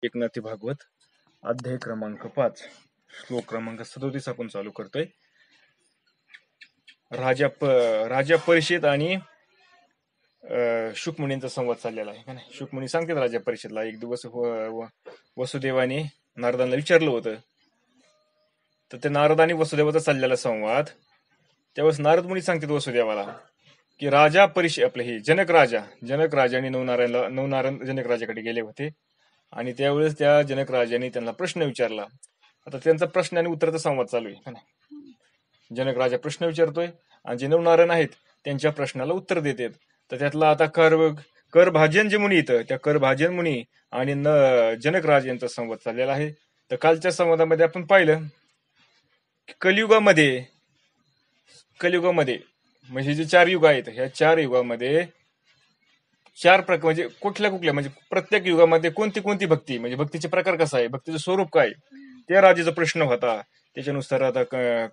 एकनाथी भागवत अध्याय क्रमांक 5 श्लोक क्रमांक 37 आपण चालू करतोय. राजा परीक्षित आणि शुकमुनींचा संवाद चाललेला आहे का नाही. शुकमुनी सांगतात राजा परीक्षितला, एक दिवस वसुदेवाने नारदांना विचारलं होतं. तर ते नारद आणि वसुदेवाचा चाललेला संवाद, त्यावेळेस नारद मुनी सांगतात वसुदेवाला की राजा परीक्षित आपले हे जनक राजाने नवनारायण जनक राजाकडे गेले होते आणि त्यावेळेस त्या जनक राजाने त्यांना प्रश्न विचारला. आता त्यांचा प्रश्न आणि उत्तराचा संवाद चालू आहे का नाही. जनक राजा प्रश्न विचारतोय आणि जे नवनारायण आहेत त्यांच्या प्रश्नाला उत्तर देतात. तर त्यातला आता करभाजन जे मुनी येतं, त्या करभाजन मुनी आणि जनक राज यांचा संवाद चाललेला आहे. तर कालच्या संवादामध्ये आपण पाहिलं की कलियुगामध्ये म्हणजे जे 4 युग आहेत, ह्या 4 युगामध्ये 4 प्रकार म्हणजे कुठल्या म्हणजे प्रत्येक युगामध्ये कोणती भक्ती, म्हणजे भक्तीचे प्रकार कसा आहे, भक्तीचं स्वरूप काय, त्या राजाचा प्रश्न होता. त्याच्यानुसार आता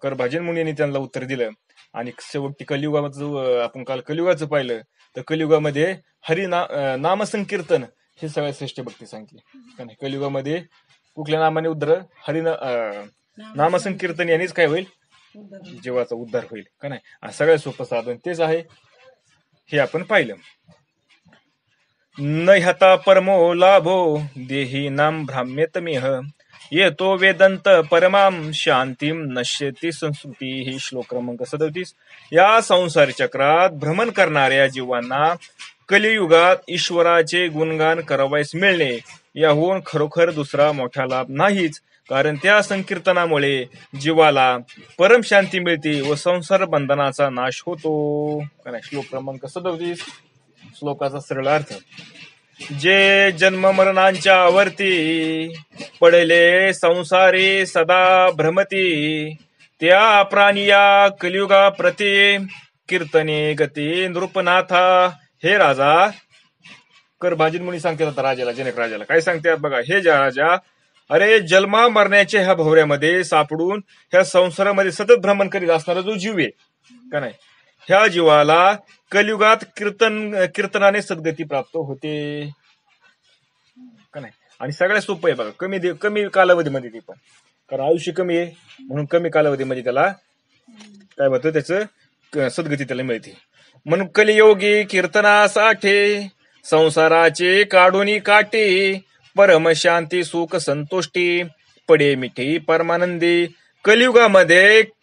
करभाजन मुनींनी त्यांना उत्तर दिलं. आणि शेवटी कलियुगाचं आपण काल कलियुगाचं पाहिलं. तर कलियुगामध्ये नामसंकीर्तन हे सगळ्यात श्रेष्ठ भक्ती सांगितली. कलियुगामध्ये कुठल्या नामाने नामसंकीर्तन यांनीच काय होईल, जीवाचा उद्धार होईल का नाही. सगळ्यात सोपं साधन तेच आहे, हे आपण पाहिलं. न ह्याता परमो लाभो देही नाम भ्राम्यतमिह येतो वेदंत परमाम शांतीम नश्यती संस्कृती. ही श्लोक क्रमांक 37. या संसार चक्रात भ्रमण करणाऱ्या जीवांना कलियुगात ईश्वराचे गुणगान करावयास मिळणे याहून खरोखर दुसरा मोठा लाभ नाहीच. कारण त्या संकीर्तनामुळे जीवाला परम शांती मिळते व संसार बंधनाचा नाश होतो. श्लोक क्रमांक 37. श्लोकाचा सरळ अर्थ, जे जन्म मरणांच्या आवर्ती पडले संसारी सदा भ्रमती त्या प्राणिया कलियुगा प्रती कीर्तने गती नृपनाथा. हे राजा, करभाजन मुनी सांगतात आता राजाला, जनक राजाला काय सांगतात बघा. हे राजा, अरे जन्मा मरण्याच्या ह्या भोवऱ्यामध्ये सापडून ह्या संसारामध्ये सतत भ्रमण करीत असणारा जो जीव आहे का नाही, ह्या जीवाला कलियुगात कीर्तनाने सद्गती प्राप्त होते का नाही. आणि सगळ्यात सोपं आहे बघा, कमी कालावधीमध्ये ते पण, कारण आयुष्य कमी आहे म्हणून कमी कालावधीमध्ये त्याला काय होतं, त्याचं सद्गती त्याला मिळते. म्हणून कलियोगी कीर्तनासाठी संसाराचे काढून काटे परम शांती सुख संतुष्टी पडे मिठी परमानंदी.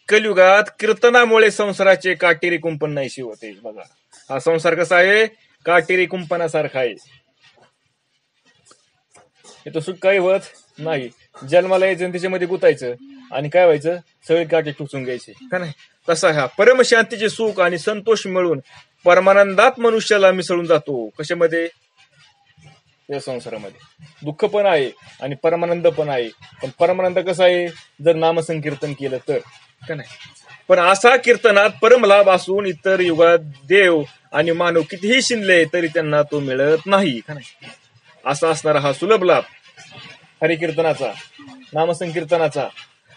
कलियुगात कीर्तनामुळे संसाराचे काटेरी कुंपण नाहीशी होते. बघा, हा संसार कसा आहे, काटेरी कुंपणासारखा आहे. हे तर सुख काही होत नाही. जन्माला यायचं त्याच्यामध्ये गुतायचं आणि काय व्हायचं, सगळे काटे टुचून घ्यायचे का नाही. तसा हा परमशांतीचे सुख आणि संतोष मिळून परमानंदात मनुष्याला मिसळून जातो. कशामध्ये, या संसारामध्ये दुःख पण आहे आणि परमानंद पण आहे. पण परमानंद कसा आहे, जर नामसंकीर्तन केलं तर का नाही. पण असा कीर्तनात परम लाभ असून इतर युगात देव आणि मानव कितीही शिनले तरी त्यांना तो मिळत नाही का नाही. असा असणारा हा सुलभ लाभ हरिकीर्तनाचा, नामसंकीर्तनाचा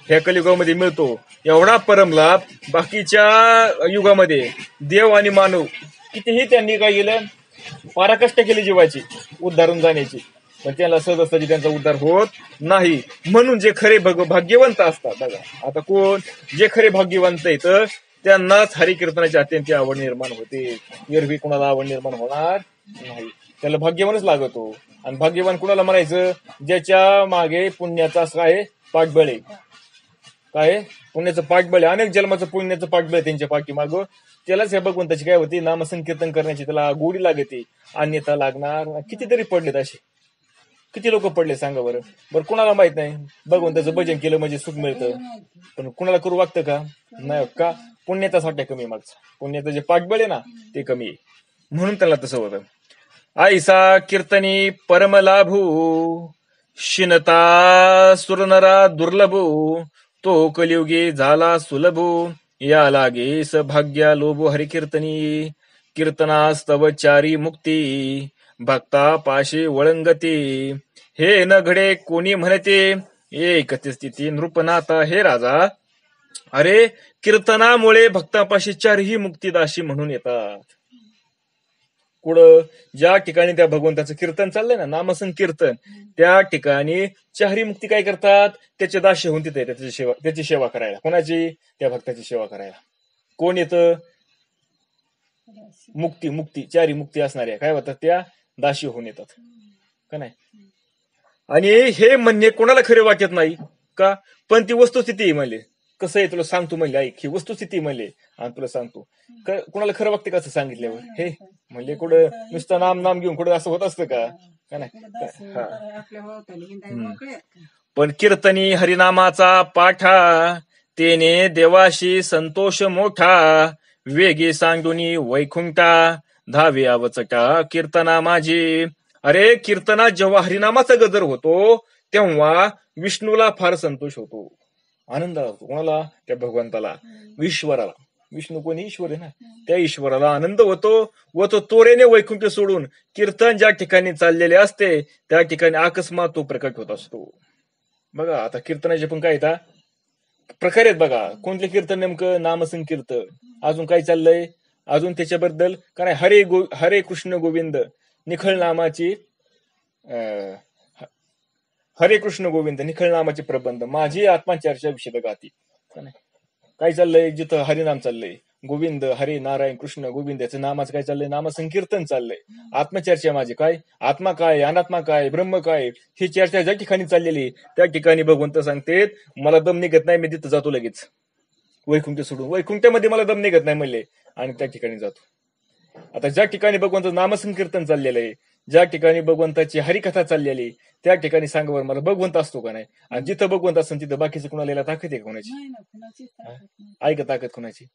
ह्या कलियुगामध्ये मिळतो. एवढा परम लाभ बाकीच्या युगामध्ये देव आणि मानव कितीही त्यांनी काय केलं, पराकष्ट केली जीवाची उद्धारून जाण्याची, पण त्याला सहज त्यांचा उद्धार होत नाही. म्हणून जे खरे भाग्यवंत असतात बघा, आता कोण, जे खरे भाग्यवंत आहेत त्यांनाच हरिकीर्तनाची अत्यंत आवड निर्माण होते. एरवी कोणाला आवड निर्माण होणार नाही. त्याला भाग्यवानच लागतो. आणि भाग्यवान कुणाला म्हणायचं, ज्याच्या मागे पुण्याचा काय पाठबळ आहे, काय पुण्याचं पाठबळ आहे, अनेक जन्माचं पुण्याचं पाठबळ आहे त्यांच्या पाठीमाग. त्यालाच हे भगवंताची काय होती, नामसंकीर्तन करण्याची त्याला गोडी लागते. अन्यथा लागणार कितीतरी पडलेत असे, किती लोक पडले सांगा बरं. कुणाला माहित नाही भगवंताचं भजन केलं म्हणजे सुख मिळतं, पण कुणाला करू वागतं का नाही. का, पुण्याचा साठा कमी, मागचा पुण्याचं जे पाठबळ आहे ना ते कमी आहे, म्हणून त्याला तसं होतं. आईसा कीर्तनी परमलाभू शिनता सुरनरा दुर्लभू तो कलियुगी झाला सुलभू. या लागे सभाग्या लोभो हरिकीर्तनी कीर्तनास्तव चारी मुक्ती भक्ता पाशे वळंगती. हे न घडे कोणी म्हणते एक स्थिती नृपनाथा. हे राजा, अरे कीर्तनामुळे भक्तापाशी चारही मुक्तीदाशी म्हणून येतात. कुठं ज्या ठिकाणी त्या भगवंताचं कीर्तन चाललंय ना, नामसंकीर्तन, त्या ठिकाणी चारी मुक्ती काय करतात, त्याचे दास्य होऊन तिथे त्याची सेवा करायला. कोणाची? त्या भक्ताची सेवा करायला. कोण येतं? मुक्ती मुक्ती चारी मुक्ती असणाऱ्या काय होतात, त्या दासी होऊन येतात का नाही. आणि हे म्हणणे कोणाला खरे वाटत नाही का, पण ती वस्तुस्थिती म्हणले. कसं आहे तुला सांगतो म्हणले, ऐक, ही वस्तुस्थिती म्हणले आणि तुला सांगतो. कोणाला खरं वागते कसं सांगितल्यावर? हे म्हणले कुठं नुसतं नाम नाम घेऊन कुठं असं होत असतं का नाही. पण कीर्तनी हरिनामाचा पाठा, तेने देवाशी संतोष मोठा, वेगी सांडुनी वैकुंठा, धावे अवचटा कीर्तना माझी. अरे कीर्तनात जेव्हा हरिनामाचा गजर होतो तेव्हा विष्णूला फार संतोष होतो, आनंद होतो. कोणाला? त्या भगवंताला, ईश्वराला. विष्णू कोणी? ईश्वर आहे ना. त्या ईश्वराला आनंद होतो व तो तोरेने वैकुंठ सोडून कीर्तन ज्या ठिकाणी चाललेले असते त्या ठिकाणी अकस्मात तो प्रकट होत असतो. बघा आता कीर्तनाचे पण काय येतात प्रकार आहेत बघा. कोणते कीर्तन? नेमकं नामसंकीर्तन. अजून काय चाललंय? अजून त्याच्याबद्दल काय? हरे कृष्ण गोविंद निखळ नामाची, हरे कृष्ण गोविंद निखळ नामाचे प्रबंध, माझी आत्मचर्चा विषय गाती. काय चाललंय? जिथं हरिनाम चाललंय, गोविंद हरे नारायण कृष्ण गोविंद, याचं नामाचं काय चाललंय? नामसंकीर्तन चाललंय. आत्मचर्चा माझी, काय आत्मा काय, अनात्मा काय, ब्रह्म काय, ही चर्चा ज्या ठिकाणी चाललेली त्या ठिकाणी भगवंत सांगते मला दम निघत नाही, मी तिथं जातो लगेच वैकुंठ सोडून. वैकुंठामध्ये मला दम निघत नाही म्हणले आणि त्या ठिकाणी जातो. आता ज्या ठिकाणी भगवंत नामसंकीर्तन चाललेलं आहे, ज्या ठिकाणी भगवंताची हरिकथा चाललेली, त्या ठिकाणी सांगा बरं मला भगवंत असतो का नाही? आणि जिथं भगवंत असतं तिथं बाकीचं कुणाला यायला ताकद आहे कोणाची? ऐका ताकद कोणाची?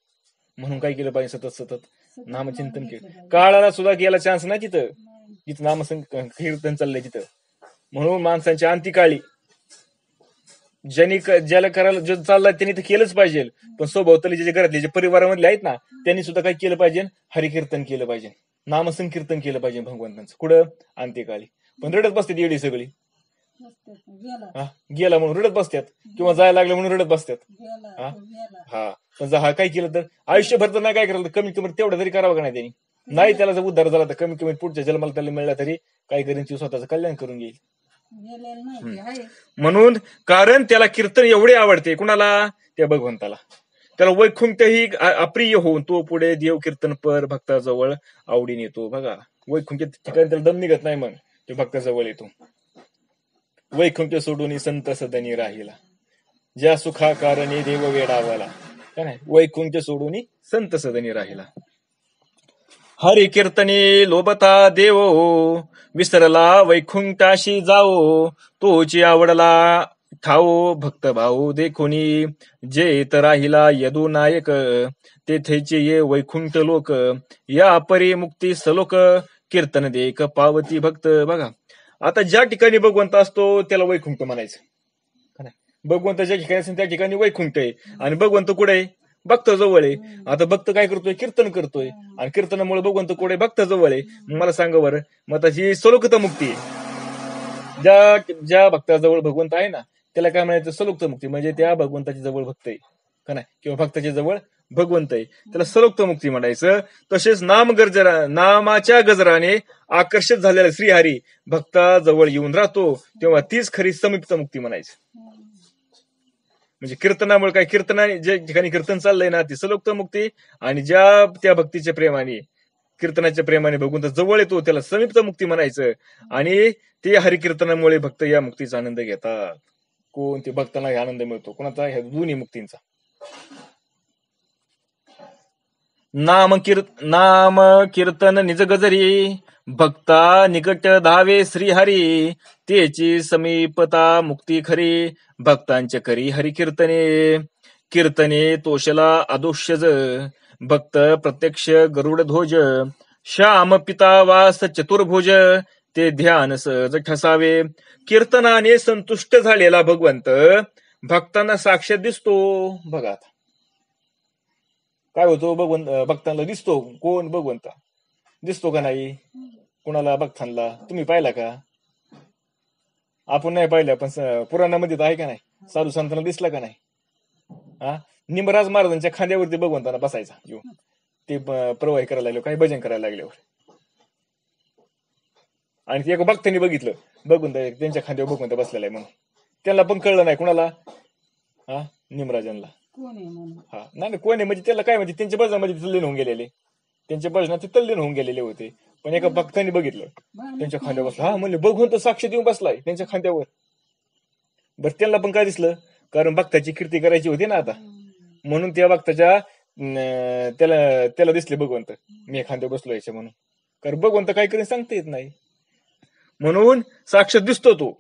म्हणून काय केलं पाहिजे? सतत सतत नामचिंतन केलं. काळाला सुद्धा गेला चान्स नाही तिथं, जिथं नामसंकीर्तन चाललंय तिथं. म्हणून माणसांच्या अंतिकाळी ज्याला करायला जे चाललंय त्यांनी तर केलंच पाहिजे, पण सोबतले जे घरातले जे परिवारामधले आहेत ना त्यांनी सुद्धा काय केलं पाहिजे? हरिकीर्तन केलं पाहिजे, नामसंकीर्तन केलं पाहिजे भगवंतांचं. कुठं? अंत्यकाळी. पण रडत बसतात येडी सगळी. गेला म्हणून रडत बसतात, किंवा जायला लागलं म्हणून रडत बसतात. हा पण काय केलं तर आयुष्यभर तर नाही काय करायला, कमी कमी तेवढं तरी करावं का नाही त्यांनी? नाही त्याला जर उद्धार झाला तर कमी कमी पुढच्या जन्माला त्याला मिळाला तरी काय करेन, ती स्वतःचं कल्याण करून घेईल. म्हणून कारण त्याला कीर्तन एवढे आवडते. कुणाला? त्या भगवंताला. त्याला वैकुंठही अप्रिय होऊन तो पुढे देव कीर्तन पर भक्ताजवळ आवडीने येतो. बघा वैकुंठ ठिकाणी त्याला दम निघत नाही, मग ते भक्ताजवळ येतो. वैकुंठ सोडून संत सदनी राहिला, ज्या सुखा कारणे देव वेडावला. काय नाही? वैकुंठ सोडून संत सदनी राहिला. हरि कीर्तनी लोभता देव, विसरला वैकुंठाशी जाओ, तोची आवडला ठाओ भक्त भाऊ देखुनी, जे येत राहिला यदू नायक, तेथेचे ये वैकुंठ लोक, या परी मुक्ती सलोक, कीर्तन देक पावती भक्त. बघा आता ज्या ठिकाणी भगवंत असतो त्याला वैकुंठ म्हणायचं. भगवंत ज्या ठिकाणी असेल त्या ठिकाणी वैकुंठ आहे, आणि भगवंत कुठे आहे? भक्त जवळ आहे. आता भक्त काय करतोय? कीर्तन करतोय, आणि कीर्तनामुळे भगवंत कुठे? भक्त जवळ आहे. मला सांगा बरं, मग ही सलोकता मुक्ती आहे. ज्या भक्ताजवळ भगवंत आहे ना त्याला काय म्हणायचं? सलोक्त मुक्ती. म्हणजे त्या भगवंताच्या जवळ भक्त आहे का नाही, किंवा भक्ताच्या जवळ भगवंत आहे, त्याला सलोक्त मुक्ती म्हणायचं. तसेच नामाच्या गजराने आकर्षित झालेला श्रीहरी भक्ताजवळ येऊन राहतो तेव्हा तीच खरी समीप्त मुक्ती म्हणायचं. म्हणजे कीर्तनामुळे काय? कीर्तनाने जे ठिकाणी कीर्तन चाललंय ना ती सलोक्त मुक्ती, आणि ज्या त्या भक्तीच्या प्रेमाने कीर्तनाच्या प्रेमाने भगवंत जवळ येतो त्याला समीप्त मुक्ती म्हणायचं. आणि ते हरिकीर्तनामुळे भक्त या मुक्तीचा आनंद घेतात. कोण? ते भक्तांना आनंद मिळतो. कोणाचा? ह्या दोन्ही मुक्तींचा. नाम कीर्तन निज गजरी, भक्ता निकट धावे श्रीहरी, तेची समीपता मुक्ती खरी, भक्तांच्या करी हरिकीर्तने, कीर्तने तोषला अदोष्यज, भक्त प्रत्यक्ष गरुड ध्वज, श्याम पिता वास चतुर्भुज, ते ध्यान सहज ठसावे. कीर्तनाने संतुष्ट झालेला भगवंत भक्तांना साक्षात दिसतो. बघा काय होतो? भक्तांना दिसतो. कोण? भगवंत दिसतो का नाही? कुणाला? भक्तांना. तुम्ही पाहिला का? आपण नाही पाहिलं, पण पुराणामध्ये तर आहे का नाही? साधू संतांना दिसला का नाही? निमराज महाराजांच्या खांद्यावरती भगवंतांना बसायचा ते प्रवाही करायला लागले, काही भजन करायला लागल्यावर. आणि ते एका भक्तांनी बघितलं, बघून त्यांच्या खांद्यावर भगवंत बसलेला आहे म्हणून. त्यांना पण कळलं नाही, कुणाला? हा, निमराजांना. हा नाही कोण आहे म्हणजे त्याला काय म्हणजे त्यांच्या भजनामध्ये तल्लीन होऊन गेलेले, त्यांच्या भजनात ते तल्लीन होऊन गेलेले होते. पण एका भक्तांनी बघितलं, त्यांच्या खांद्यावर बसला. हा म्हणले भगवंत साक्ष देऊन बसलाय त्यांच्या खांद्यावर. बरं त्यांना पण काय दिसलं, कारण भक्ताची कीर्ती करायची होती ना आता, म्हणून त्या भक्ताच्या त्याला दिसले भगवंत, मी खांद्यावर बसलो याच्या म्हणून. कारण भगवंत काय करेन सांगता येत नाही, म्हणून साक्षात दिसतो तो.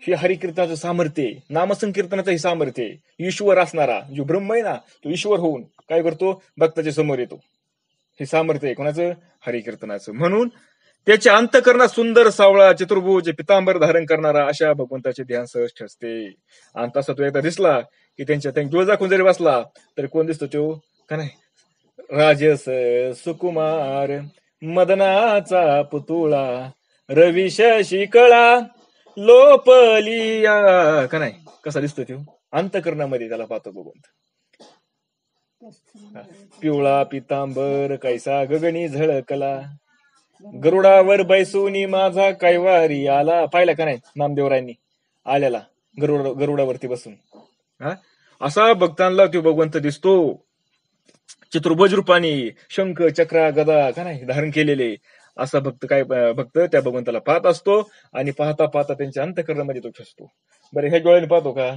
हे हरिकीर्तनाचं सामर्थ्य आहे, नामसंकीर्तनाचंही सामर्थ्य आहे. ईश्वर असणारा जो ब्रह्म आहे ना, तो ईश्वर होऊन काय करतो, भक्ताच्या समोर येतो. हे सामर्थ्य आहे कोणाचं? हरिकीर्तनाचं. म्हणून त्याच्या अंतःकरणात सुंदर सावळा चतुर्भुज पितांबर धारण करणारा अशा भगवंताचे ध्यान सहज ठसते. आणि तसा तो एकदा दिसला की त्यांच्या डोळे दाखवून जरी बसला तरी कोण दिसतो तो का नाही? राजस सुकुमार मदनाचा पुतुळा रवी शिकळा लोपलिया का नाही? कसा दिसतो तो? अंतःकरणामध्ये त्याला पाहतो भगवंत. पिवळा पितांबर कैसा गगनी झळकला गरुडावर बैसूनी माझा कैवारी आला. पाहिला का नाही नामदेवरायांनी आल्याला गरुडावरती बसून? हा, असा भक्तांना तो भगवंत दिसतो. चतुर्भुज रूपाने शंख चक्रा गदा का नाही धारण केलेले असा भक्त त्या भगवंताला पाहत असतो. आणि पाहता पाहता त्यांच्या अंतःकरणामध्ये तो ठसतो. बरं, ह्या डोळ्याने पाहतो का?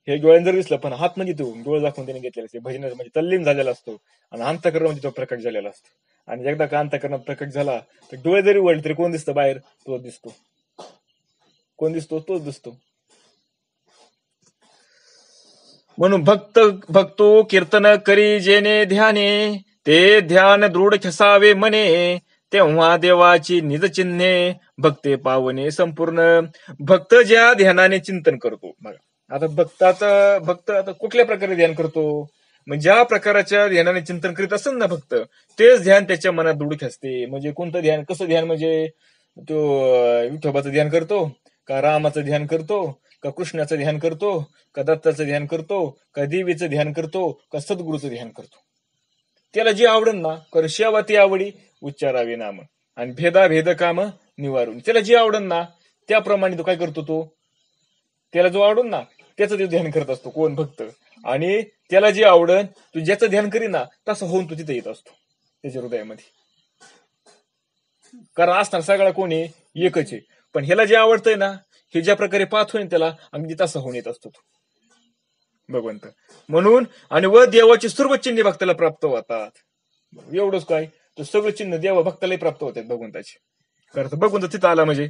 हे डोळ्याने जर दिसलं, पण हात म्हणजे तो डोळे दाखवून त्याने घेतलेला असते, भजन म्हणजे तल्लीन झालेला असतो आणि अंतःकरणामध्ये तो प्रकट झालेला असतो. आणि एकदा का अंतःकरणात प्रकट झाला तर डोळे जरी वळले तरी कोण दिसतं बाहेर? तो दिसतो. कोण दिसतो? तोच दिसतो. म्हणून भक्तो कीर्तन करी जेने ध्याने ते ध्यान दृढ ठसावे मने तेव्हा देवाची निज चिन्हे भक्ते पावने संपूर्ण. भक्त ज्या ध्यानाने चिंतन करतो, बघा आता भक्त आता कुठल्या प्रकारे ध्यान करतो? म्हणजे ज्या प्रकारच्या ध्यानाने चिंतन करीत असेल ना भक्त, तेच ध्यान त्याच्या मनात दृढ ठसते. म्हणजे कोणतं ध्यान? कसं ध्यान? म्हणजे तो विठोबाचं ध्यान करतो का, रामाचं ध्यान करतो का, कृष्णाचं ध्यान करतो का, दत्ताचं ध्यान करतो का, देवीचं ध्यान करतो का, सद्गुरूचं ध्यान करतो? त्याला जी आवडन ना, कर शेवती आवडी उच्चारावे नाम आणि भेद काम निवारून. त्याला जी आवडन ना त्याप्रमाणे तो काय करतो? तो त्याला जो आवडून ना त्याचं ते ध्यान करत असतो. कोण? भक्त. आणि त्याला जे आवडन तू ज्याचं ध्यान करी ना तसं होऊन तो तिथे येत असतो त्याच्या हृदयामध्ये. कारण असताना सगळा कोणी एकच आहे, पण ह्याला जे आवडतंय ना हे ज्या प्रकारे पाहतोय त्याला अगदी तसा होऊन येत असतो तो भगवंत. म्हणून आणि व देवाची सर्व चिन्हे भक्ताला प्राप्त होतात. एवढंच काय, तर सगळं चिन्ह देवा भक्तालाही प्राप्त होतात भगवंताची. कारण भगवंत तिथं आला म्हणजे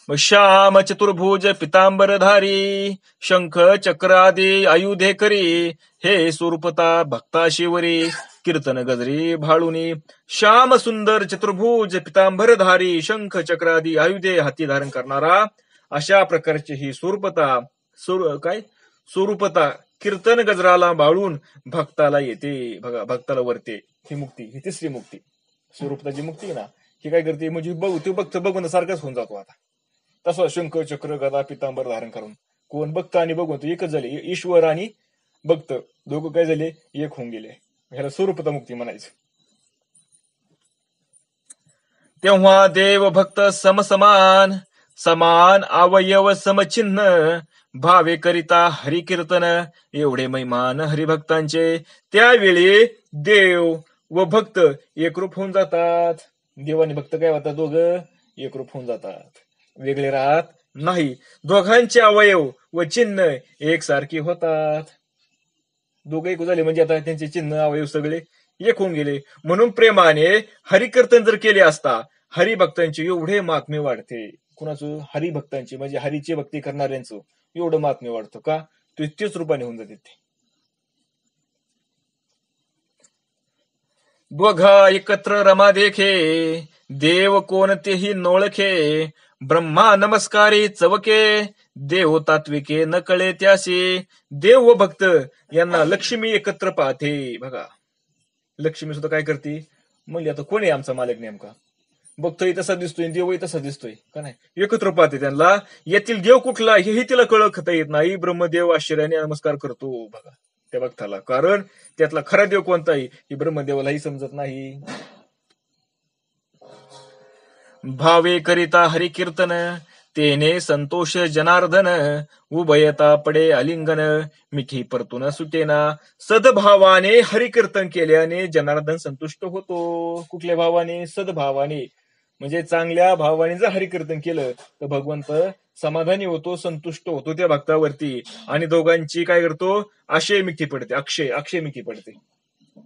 श्याम चतुर्भुज पितांबरधारी शंख चक्रादी आयुधे करी हे स्वरूपता भक्ता शिवरी कीर्तन गजरी भाळुनी. श्याम सुंदर चतुर्भुज पितांबरधारी शंख चक्रादी आयुधे हाती धारण करणारा अशा प्रकारची ही स्वरूपता स्वरूपता कीर्तन गजराला बाळून भक्ताला येते. बघा, भक्ताला वरते ही मुक्ती, ही तिसरी मुक्ती. स्वरूपताची मुक्ती ना ही काय करते म्हणजे तो भक्त बघून सारखाच होऊन जातो. आता तसं शंख चक्र गदा पितांबर धारण करून कोण? भक्त आणि भगवंत एकच झाले. ईश्वर आणि भक्त दोघं काय झाले? एक होऊन गेले. ह्याला स्वरूपता मुक्ती म्हणायचं. तेव्हा देव भक्त समसमान समान अवयव समचिन्ह भावे करिता हरिकीर्तन एवढे महिमान हरिभक्तांचे. त्यावेळी देव व भक्त एकरूप होऊन जातात. देव आणि भक्त काय होतात? दोघं एकरूप होऊन जातात, वेगळे राहत नाही. दोघांचे अवयव व चिन्ह एकसारखी होतात. दोघे एक झाले म्हणजे आता त्यांचे चिन्ह अवयव सगळे एक होऊन गेले. म्हणून प्रेमाने हरिकीर्तन जर केले असता हरिभक्तांचे एवढे महात्म्य वाढते. कुणाचं? हरिभक्तांचे म्हणजे हरीची भक्ती करणाऱ्यांचं एवढं महात्म्य वाढतं का? तेच रूपाने होऊन जाते ते. दोघा एकत्र रमा देखे देव कोणतेही नोळखे ब्रह्मा नमस्कारी चवके देव तात्विके न कळे त्यासी. देव व भक्त यांना लक्ष्मी एकत्र पाहते. बघा, लक्ष्मी सुद्धा काय करते म्हणजे आता कोण आहे आमचा मालक नेमका? भक्तही तसा दिसतोय, देवही तसा दिसतोय का नाही? एकत्र पाहते त्यांना. येथील देव कुठला हेही तिला कळखता येत नाही. ब्रह्मदेव आश्चर्याने नमस्कार करतो बघा त्या भक्ताला. कारण त्यातला खरा देव कोणता आहे हे ब्रह्मदेवालाही समजत नाही. भावे करिता हरिकीर्तन तेने संतोष जनार्दन उभयता पडे अलिंगन मिठी परतून सुटेना सद्भावाने हरिकीर्तन केल्याने जनार्दन संतुष्ट होतो. कुठल्या भावाने? सद्भावाने. म्हणजे चांगल्या भावाने जर हरिकीर्तन केलं तर भगवंत समाधानी होतो, संतुष्ट होतो त्या भक्तावरती. आणि दोघांची काय करतो? अक्षय मिठी पडते. अक्षय मिठी पडते.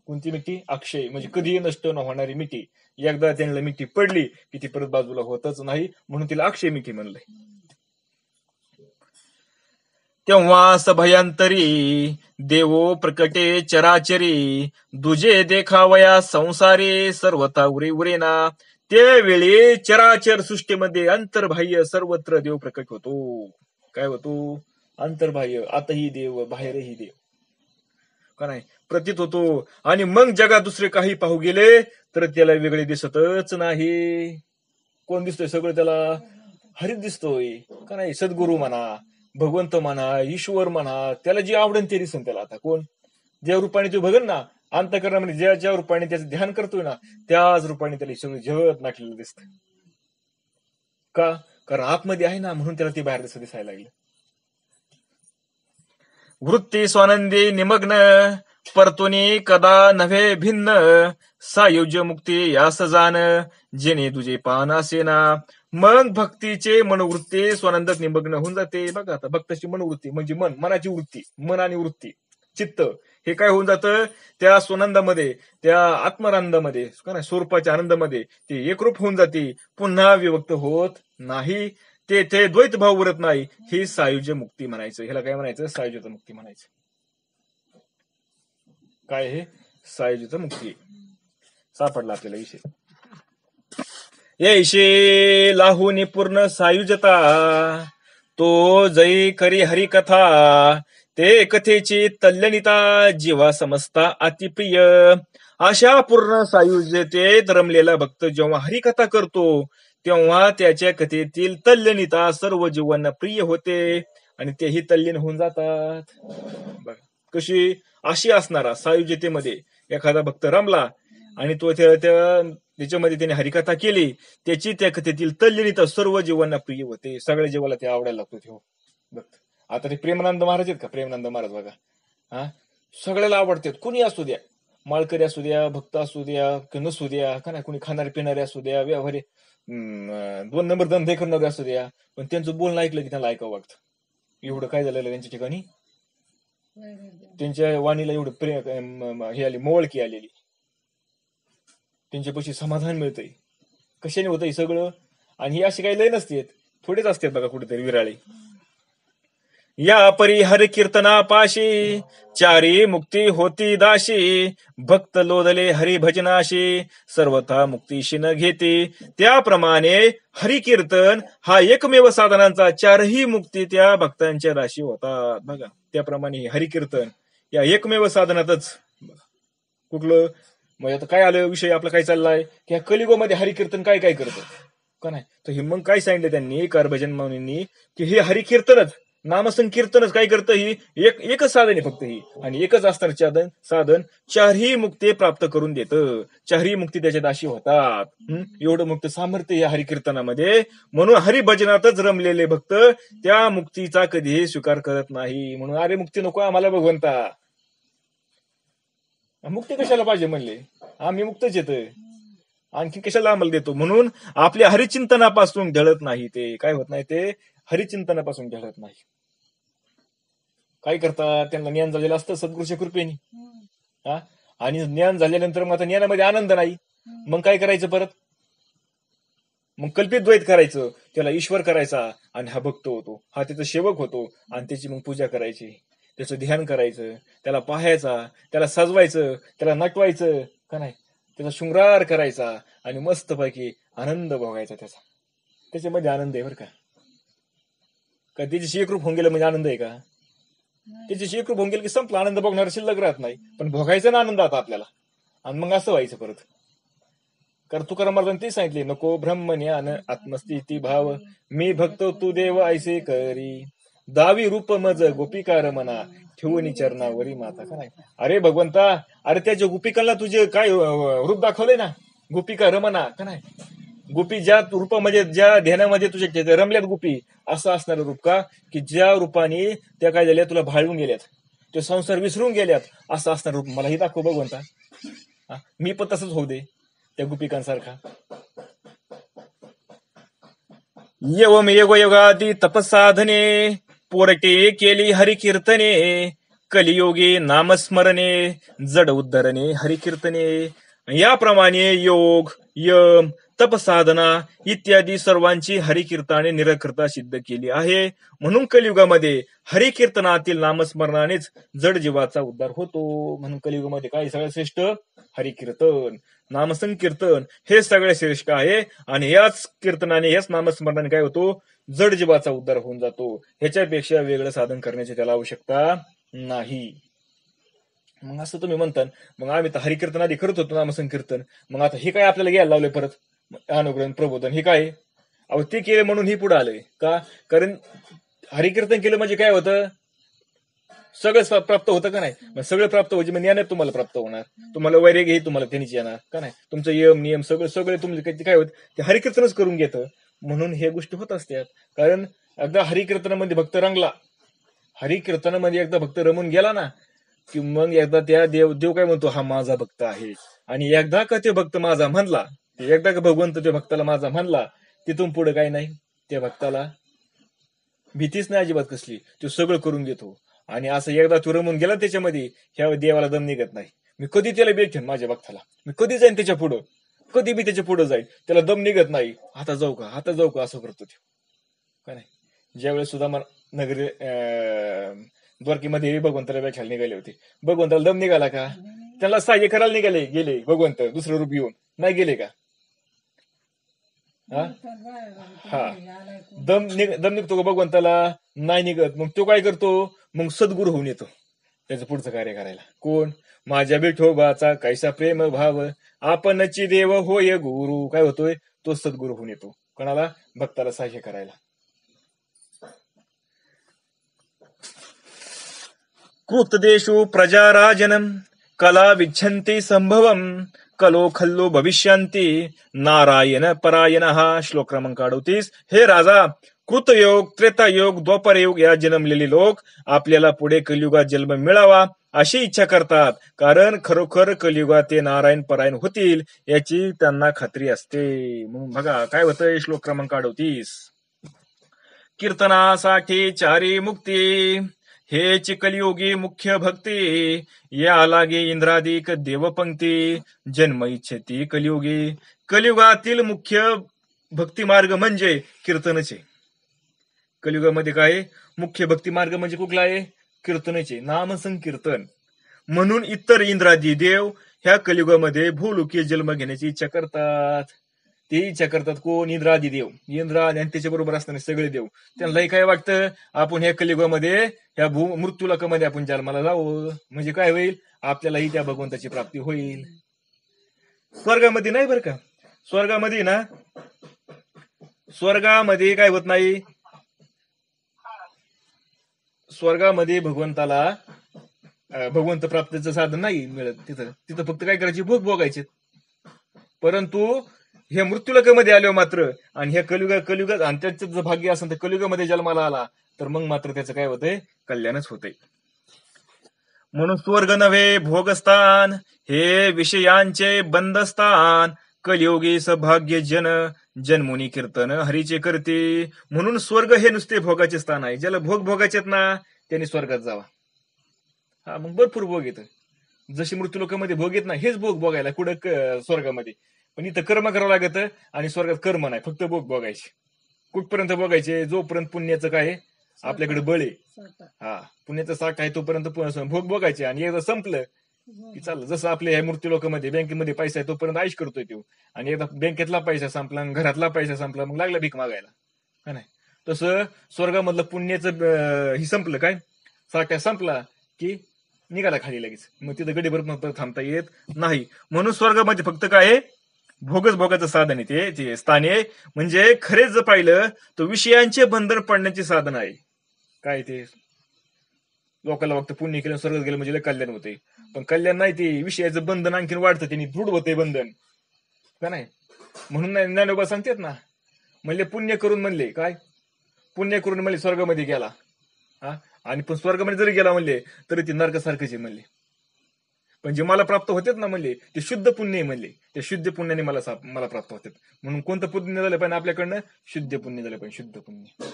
कोणती मिठी? अक्षय, म्हणजे कधीही नष्ट न होणारी मिठी. एकदा त्यांना मिठी पडली की ती परत बाजूला होतच नाही, म्हणून तिला अक्षय मिठी म्हणलंय. तेव्हा सभयांतरी देवो प्रकटे चराचरी दुजे देखावया संसारे सर्वता उरे उरेना. त्यावेळी चराचर सृष्टीमध्ये अंतर्बाह्य सर्वत्र देव प्रकट होतो. काय होतो? अंतर्बाह्य. आतही देव, बाहेरही देव, का नाही, प्रतीत होतो. आणि मग जगात दुसरे काही पाहू गेले तर त्याला वेगळे दिसतच नाही. कोण दिसतोय? सगळं त्याला हरित दिसतोय, का नाही. सद्गुरू म्हणा, भगवंत म्हणा, ईश्वर म्हणा, त्याला जे आवडेल ते दिसन त्याला. आता कोण? ज्या रूपाने तो बघन ना, अंतःकरणामध्ये ज्या रूपाने त्याचं ध्यान करतोय ना, त्याच रूपाने त्याला सगळं जगत नाटलेलं दिसतं. का? कारण आतमध्ये आहे ना, म्हणून त्याला ते बाहेर दिसायला लागलं. वृत्ती स्वानंदी निमग्न परतुनी कदा नव्हे भिन्न सायुज्य मुक्ती यास जाण जेणे तुझे पान असेना. मग भक्तीचे मनोवृत्ती स्वानंदात निमग्न होऊन जाते. बघा आता भक्ताची मनोवृत्ती म्हणजे मनाची वृत्ती, मन आणि वृत्ती, चित्त हे काय होऊन जातं? त्या स्वानंदामध्ये, त्या आत्मानंदामध्ये, स्वरूपाच्या आनंदामध्ये ते एकरूप होऊन जाते. पुन्हा विभक्त होत नाही. ते द्वैत भाव उरत नाही. ही सायुज्य मुक्ती म्हणायचं. ह्याला काय म्हणायचं? सायुज्यता मुक्ती म्हणायचं. काय हे? सायुज्यता मुक्ती. सापडला आपल्याला विषय. येशे लाहुनी पूर्ण सायुज्यता तो जई करी हरिकथा ते कथेची तल्लनिता जीवा समजता अतिप्रिय. अशा पूर्ण सायुज्यतेत रमलेला भक्त जेव्हा हरिकथा करतो तेव्हा त्याच्या कथेतील तल्लनिता सर्व जीवांना प्रिय होते आणि तेही तल्लीन होऊन जातात. बघा कशी. अशी असणारा सायुज्यतेमध्ये एखादा भक्त रमला आणि तो त्याच्यामध्ये त्याने हरिकथा केली, त्याची त्या कथेतील तल्लीनता सर्व जीवांना प्रिय होते. सगळ्या जीवाला ते आवडायला लागतो. ते आता ते प्रेमानंद महाराज आहेत का? प्रेमानंद महाराज बघा, हा, सगळ्याला आवडतात. कुणी असू द्या, माळकरी असू द्या, भक्त असू द्या, नसू द्या, का नाही, कुणी खाणारे पिणारे असू द्या, व्यवहारी 2 नंबर धंदे करणारे असू द्या, पण त्यांचं बोलणं ऐकलं की त्यांना ऐकावं वाटतं. एवढं काय झालेलं त्यांच्या ठिकाणी, त्यांच्या वाणीला एवढं प्रेम हे आली, मोळकी आलेली, त्यांच्यापाशी समाधान मिळतंय. कशाने होतंय सगळं? आणि ही अशी काही लय नसते, थोडेच असतात बघा कुठेतरी विराळे. या परी हरि कीर्तना पाशी चारी मुक्ती होती दाशी भक्त लोदले हरी भजनाशी सर्वथा मुक्तीशी न घेते. त्याप्रमाणे हरिकीर्तन हा एकमेव साधनांचा चारही मुक्ती त्या भक्तांच्या राशी होतात. बघा त्याप्रमाणे हरिकीर्तन या एकमेव साधनातच. कुठलं? मग आता काय आलं विषय आपला, काय चाललाय की कलिगोमध्ये हरिकीर्तन काय काय करतं, का नाही. तर हे मग काय सांगितलं त्यांनी, कारभजन मुनींनी, की हे हरिकीर्तनच, नामसंकीर्तनच काय करतं? ही एकच साधन आहे फक्त ही, आणि एकच असणारं साधन चारही मुक्ती प्राप्त करून देतं. चारही मुक्ती त्याच्या दाशी होतात. एवढं मुक्त सामर्थ्य या हरिकीर्तनामध्ये. म्हणून हरिभजनातच रमलेले भक्त त्या मुक्तीचा कधीही स्वीकार करत नाही. म्हणून अरे मुक्ती नको आम्हाला भगवंता, मुक्ती कशाला पाहिजे म्हणले, आम्ही मुक्तच येतोय, आणखी कशाला आम्हाला देतो. म्हणून आपल्या हरिचिंतनापासून ढळत नाही. ते काय होत नाही, ते हरिचिंतनापासून ढळत नाही. काय करतात? त्यांना ज्ञान झालेलं असतं सद्गुरूच्या कृपेने, हा, आणि ज्ञान झाल्यानंतर मग आता ज्ञानामध्ये आनंद नाही. मग काय करायचं परत? मग कल्पित द्वैत करायचं, त्याला ईश्वर करायचा आणि हा भक्त होतो, हा त्याचा सेवक होतो, आणि त्याची मग पूजा करायची, त्याचं ध्यान करायचं, त्याला पाहायचा, त्याला सजवायचं, त्याला नटवायचं, का नाही, त्याचा शृंगार करायचा आणि मस्तपैकी आनंद भोगायचा त्याचा. त्याच्यामध्ये आनंद आहे बरं का. त्याच्याशी एकरूप होऊन गेलं म्हणजे आनंद आहे का? त्याच्याशी एकरूप होऊन गेलं की संपला, आनंद बघणार शिल्लक राहत नाही. पण भोगायचा ना आनंद आता आपल्याला, आणि मग असं व्हायचं परत. कारण तुकाराम महाराजांनी ते सांगितले, नको ब्रह्मज्ञान आत्मस्थिती भाव मी भक्त तू देव ऐसे करी दावी रूप मज गोपिकार मना ठेवून चरणावरी माता. का नाही, अरे भगवंता, अरे त्याच्या गोपिकांना तुझे काय रूप दाखवलंय ना, गोपिका रमना, का नाही, गोपी ज्या रूपामध्ये, ज्या ध्यानामध्ये तुझ्या रमल्यात गोपी, असं असणारं रूप का, की ज्या रूपाने त्या काय झाल्या, तुला भाळून गेल्यात, ते संसार विसरून गेल्यात, असं असणार रूप मलाही दाखव भगवंता. मी पण तसंच होऊ दे त्या गोपिकांसारखा. यवम योग योगादी तपसाधने, पोरटे केली हरिकीर्तने, कलियोगी नामस्मरणे, जड उद्धरणे हरिकीर्तने. याप्रमाणे योग, यम, तपसाधना इत्यादी सर्वांची हरिकीर्तनाने निरखरता सिद्ध केली आहे. म्हणून कलियुगामध्ये हरिकीर्तनातील नामस्मरणानेच जड जीवाचा उद्धार होतो. म्हणून कलियुगामध्ये काय सगळ्यात श्रेष्ठ? हरिकीर्तन, नामसंकीर्तन हे सगळे श्रेष्ठ आहे. आणि याच कीर्तनाने, याच नामस्मरणाने काय होतो? जड जीवाचा उद्धार होऊन जातो. ह्याच्यापेक्षा वेगळं साधन करण्याची त्याला आवश्यकता नाही. मग असं तुम्ही म्हणता, मग आम्ही तर हरिकीर्तन आधी करत होतो, नामसंकीर्तन, मग आता हे काय आपल्याला घ्यायला लावलंय परत अनुग्रहण प्रबोधन, हे काय? अहो ते केलं म्हणून ही पुढे आलंय का? कारण हरिकीर्तन केलं म्हणजे काय होतं? सगळं प्राप्त होतं का नाही? मग सगळं प्राप्त व्हायचे म्हणजे ज्ञान तुम्हाला प्राप्त होणार, तुम्हाला वैराग्य तुम्हाला त्यांनीच येणार का नाही? तुमचं यम नियम सगळं सगळे तुमचे काय होत? ते हरिकीर्तनच करून घेतं. म्हणून हे गोष्टी होत असतात. कारण एकदा हरिकीर्तनामध्ये भक्त रंगला, हरिकीर्तनामध्ये एकदा भक्त रमून गेला ना, की मग एकदा त्या देव काय म्हणतो, हा माझा भक्त आहे. आणि एकदा का ते भक्त माझा म्हणला, एकदा का भगवंत त्या भक्ताला माझा म्हणला, तिथून पुढे काय नाही, त्या भक्ताला भीतीच नाही अजिबात कसली, तो सगळं करून घेतो. आणि असं एकदा तू रमून गेला त्याच्यामध्ये, ह्या देवाला दम निघत नाही. मी कधी त्याला भेटेन माझ्या भक्ताला, मी कधी जाईन त्याच्या पुढं, कधी मी त्याच्या पुढे जाईल, त्याला दम निघत नाही. आता जाऊ का, आता जाऊ का, असं करतो ते का नाही? ज्यावेळेस सुद्धा नगरी द्वारकीमध्ये भगवंताला व्याख्याला निघाले होते, भगवंताला दम निघाला का? त्याला सहाय्य करायला गेले भगवंत दुसरं रूप येऊन, नाही गेले का? हा, दम निघतो का भगवंताला? नाही निघत. मग तो काय करतो? मग सद्गुरू होऊन येतो त्याचं पुढचं कार्य करायला. कोण? माझ्या विठोबाचा कैसा प्रेम भाव, आपणची देव होय गुरु. काय होतोय? तो सद्गुरू होऊन येतो. कोणाला? भक्ताला सहाय्य करायला. कृतदेशु प्रजाराजनम, कला विच्छन्ति संभवम, कलो खल्लो भविष्यंती, नारायण परायण. हा श्लोक क्रमांक 38. हे राजा, कृतयोग, त्रेतायोग, द्वापरयोग या जन्मलेले लोक आपल्याला पुढे कलियुगात जन्म मिळावा अशी इच्छा करतात. कारण खरोखर कलियुगात ते नारायण परायण होतील याची त्यांना खात्री असते. म्हणून बघा काय होतंय श्लोक क्रमांक 38. कीर्तनासाठी चारी मुक्ती, हेची कलियोगी मुख्य भक्ती, या लागे इंद्रादिक देवपंक्ती, जन्म इच्छती कलियुगी. कलियुगातील मुख्य भक्ती मार्ग म्हणजे कीर्तनचे. कलियुगामध्ये काय मुख्य भक्ती मार्ग म्हणजे कुठला आहे? कीर्तनाचे, नाम संकीर्तन. म्हणून इतर इंद्रादी देव ह्या कलियुगामध्ये भूलोकी जन्म घेण्याची इच्छा करतात. ते इच्छा करतात कोण? इंद्रादी देव, इंद्र आणि त्याच्या बरोबर असणारे सगळे देव. त्यांनाही काय वाटतं? आपण ह्या कलियुगामध्ये ह्या मृत्यूलोकामध्ये आपण जन्माला जावं, म्हणजे काय होईल? आपल्यालाही त्या भगवंताची प्राप्ती होईल. स्वर्गामध्ये नाही बरं का, स्वर्गामध्ये ना, स्वर्गामध्ये काय होत नाही. स्वर्गामध्ये भगवंत प्राप्तीचं साधन नाही मिळत. तिथं फक्त काय करायचे? भोग भोगायचे. परंतु हे मृत्यूलोकामध्ये आल्यावर मात्र, आणि ह्या कलियुगात आणि त्याचं जर भाग्य असेल तर कलियुगामध्ये जन्माला आला तर मग मात्र त्याचं काय होतंय? कल्याणच होतंय. म्हणून स्वर्ग नव्हे भोगस्थान, हे विषयांचे बंदस्थान, कलियोगी सौभाग्य जन, जन्मुनी कीर्तन हरीचे करते. म्हणून स्वर्ग हे नुसते भोगाचे स्थान आहे. ज्याला भोग भोगायचेत ना त्यांनी स्वर्गात जावा. हा, मग भरपूर भोग येतं. जशी मृत्यूलोकामध्ये भोग येत ना, हेच भोग भोगायला कुठं स्वर्गामध्ये. पण इथं कर्म करावं लागत आणि स्वर्गात कर्म नाही, फक्त भोग भोगायचे. कुठपर्यंत भोगायचे? जोपर्यंत पुण्याचं काय आपल्याकडे बळ आहे, हा पुण्याचा साठ आहे तोपर्यंत भोग भोगायचे. आणि एकदा संपलं की चाललं. जसं आपल्या ह्या मृत्यूलोकामध्ये बँकेमध्ये पैसा आहे तोपर्यंत आयुष करतोय तो, आणि एकदा बँकेतला पैसा संपला, घरातला पैसा संपला, मग लागला भीक मागायला का नाही? तसं स्वर्गामधलं पुण्याचं ही संपलं, काय साठ्या संपला की निघाला खाली लगेच. मग तिथं गडीभर थांबता येत नाही. म्हणून स्वर्गामध्ये फक्त काय भोगच भोगाचं साधन आहे, ते स्थान आहे. म्हणजे खरेच जर पाहिलं तर विषयांचे बंधन पडण्याचे साधन आहे. काय ते लोकांना फक्त पुण्य केलं स्वर्गात गेलं म्हणजे कल्याण होते, पण कल्याण नाही, ते विषयाचं बंधन आणखीन वाढतं, त्यांनी दृढ होते बंधन का नाही? म्हणून ज्ञानोबा सांगतात ना, म्हणले पुण्य करून म्हणले काय, पुण्य करून म्हणले स्वर्गामध्ये गेला, हा, आणि पण स्वर्गामध्ये जरी गेला म्हणले तरी ते नरकासारखेच आहे म्हणले. पण जे मला प्राप्त होतात ना म्हणले ते शुद्ध पुण्य आहे म्हणले, ते शुद्ध पुण्याने मला प्राप्त होतात. म्हणून कोणतं पुण्य झालं पाहिजे आपल्याकडनं, शुद्ध पुण्य झालं पाहिजे, शुद्ध पुण्य.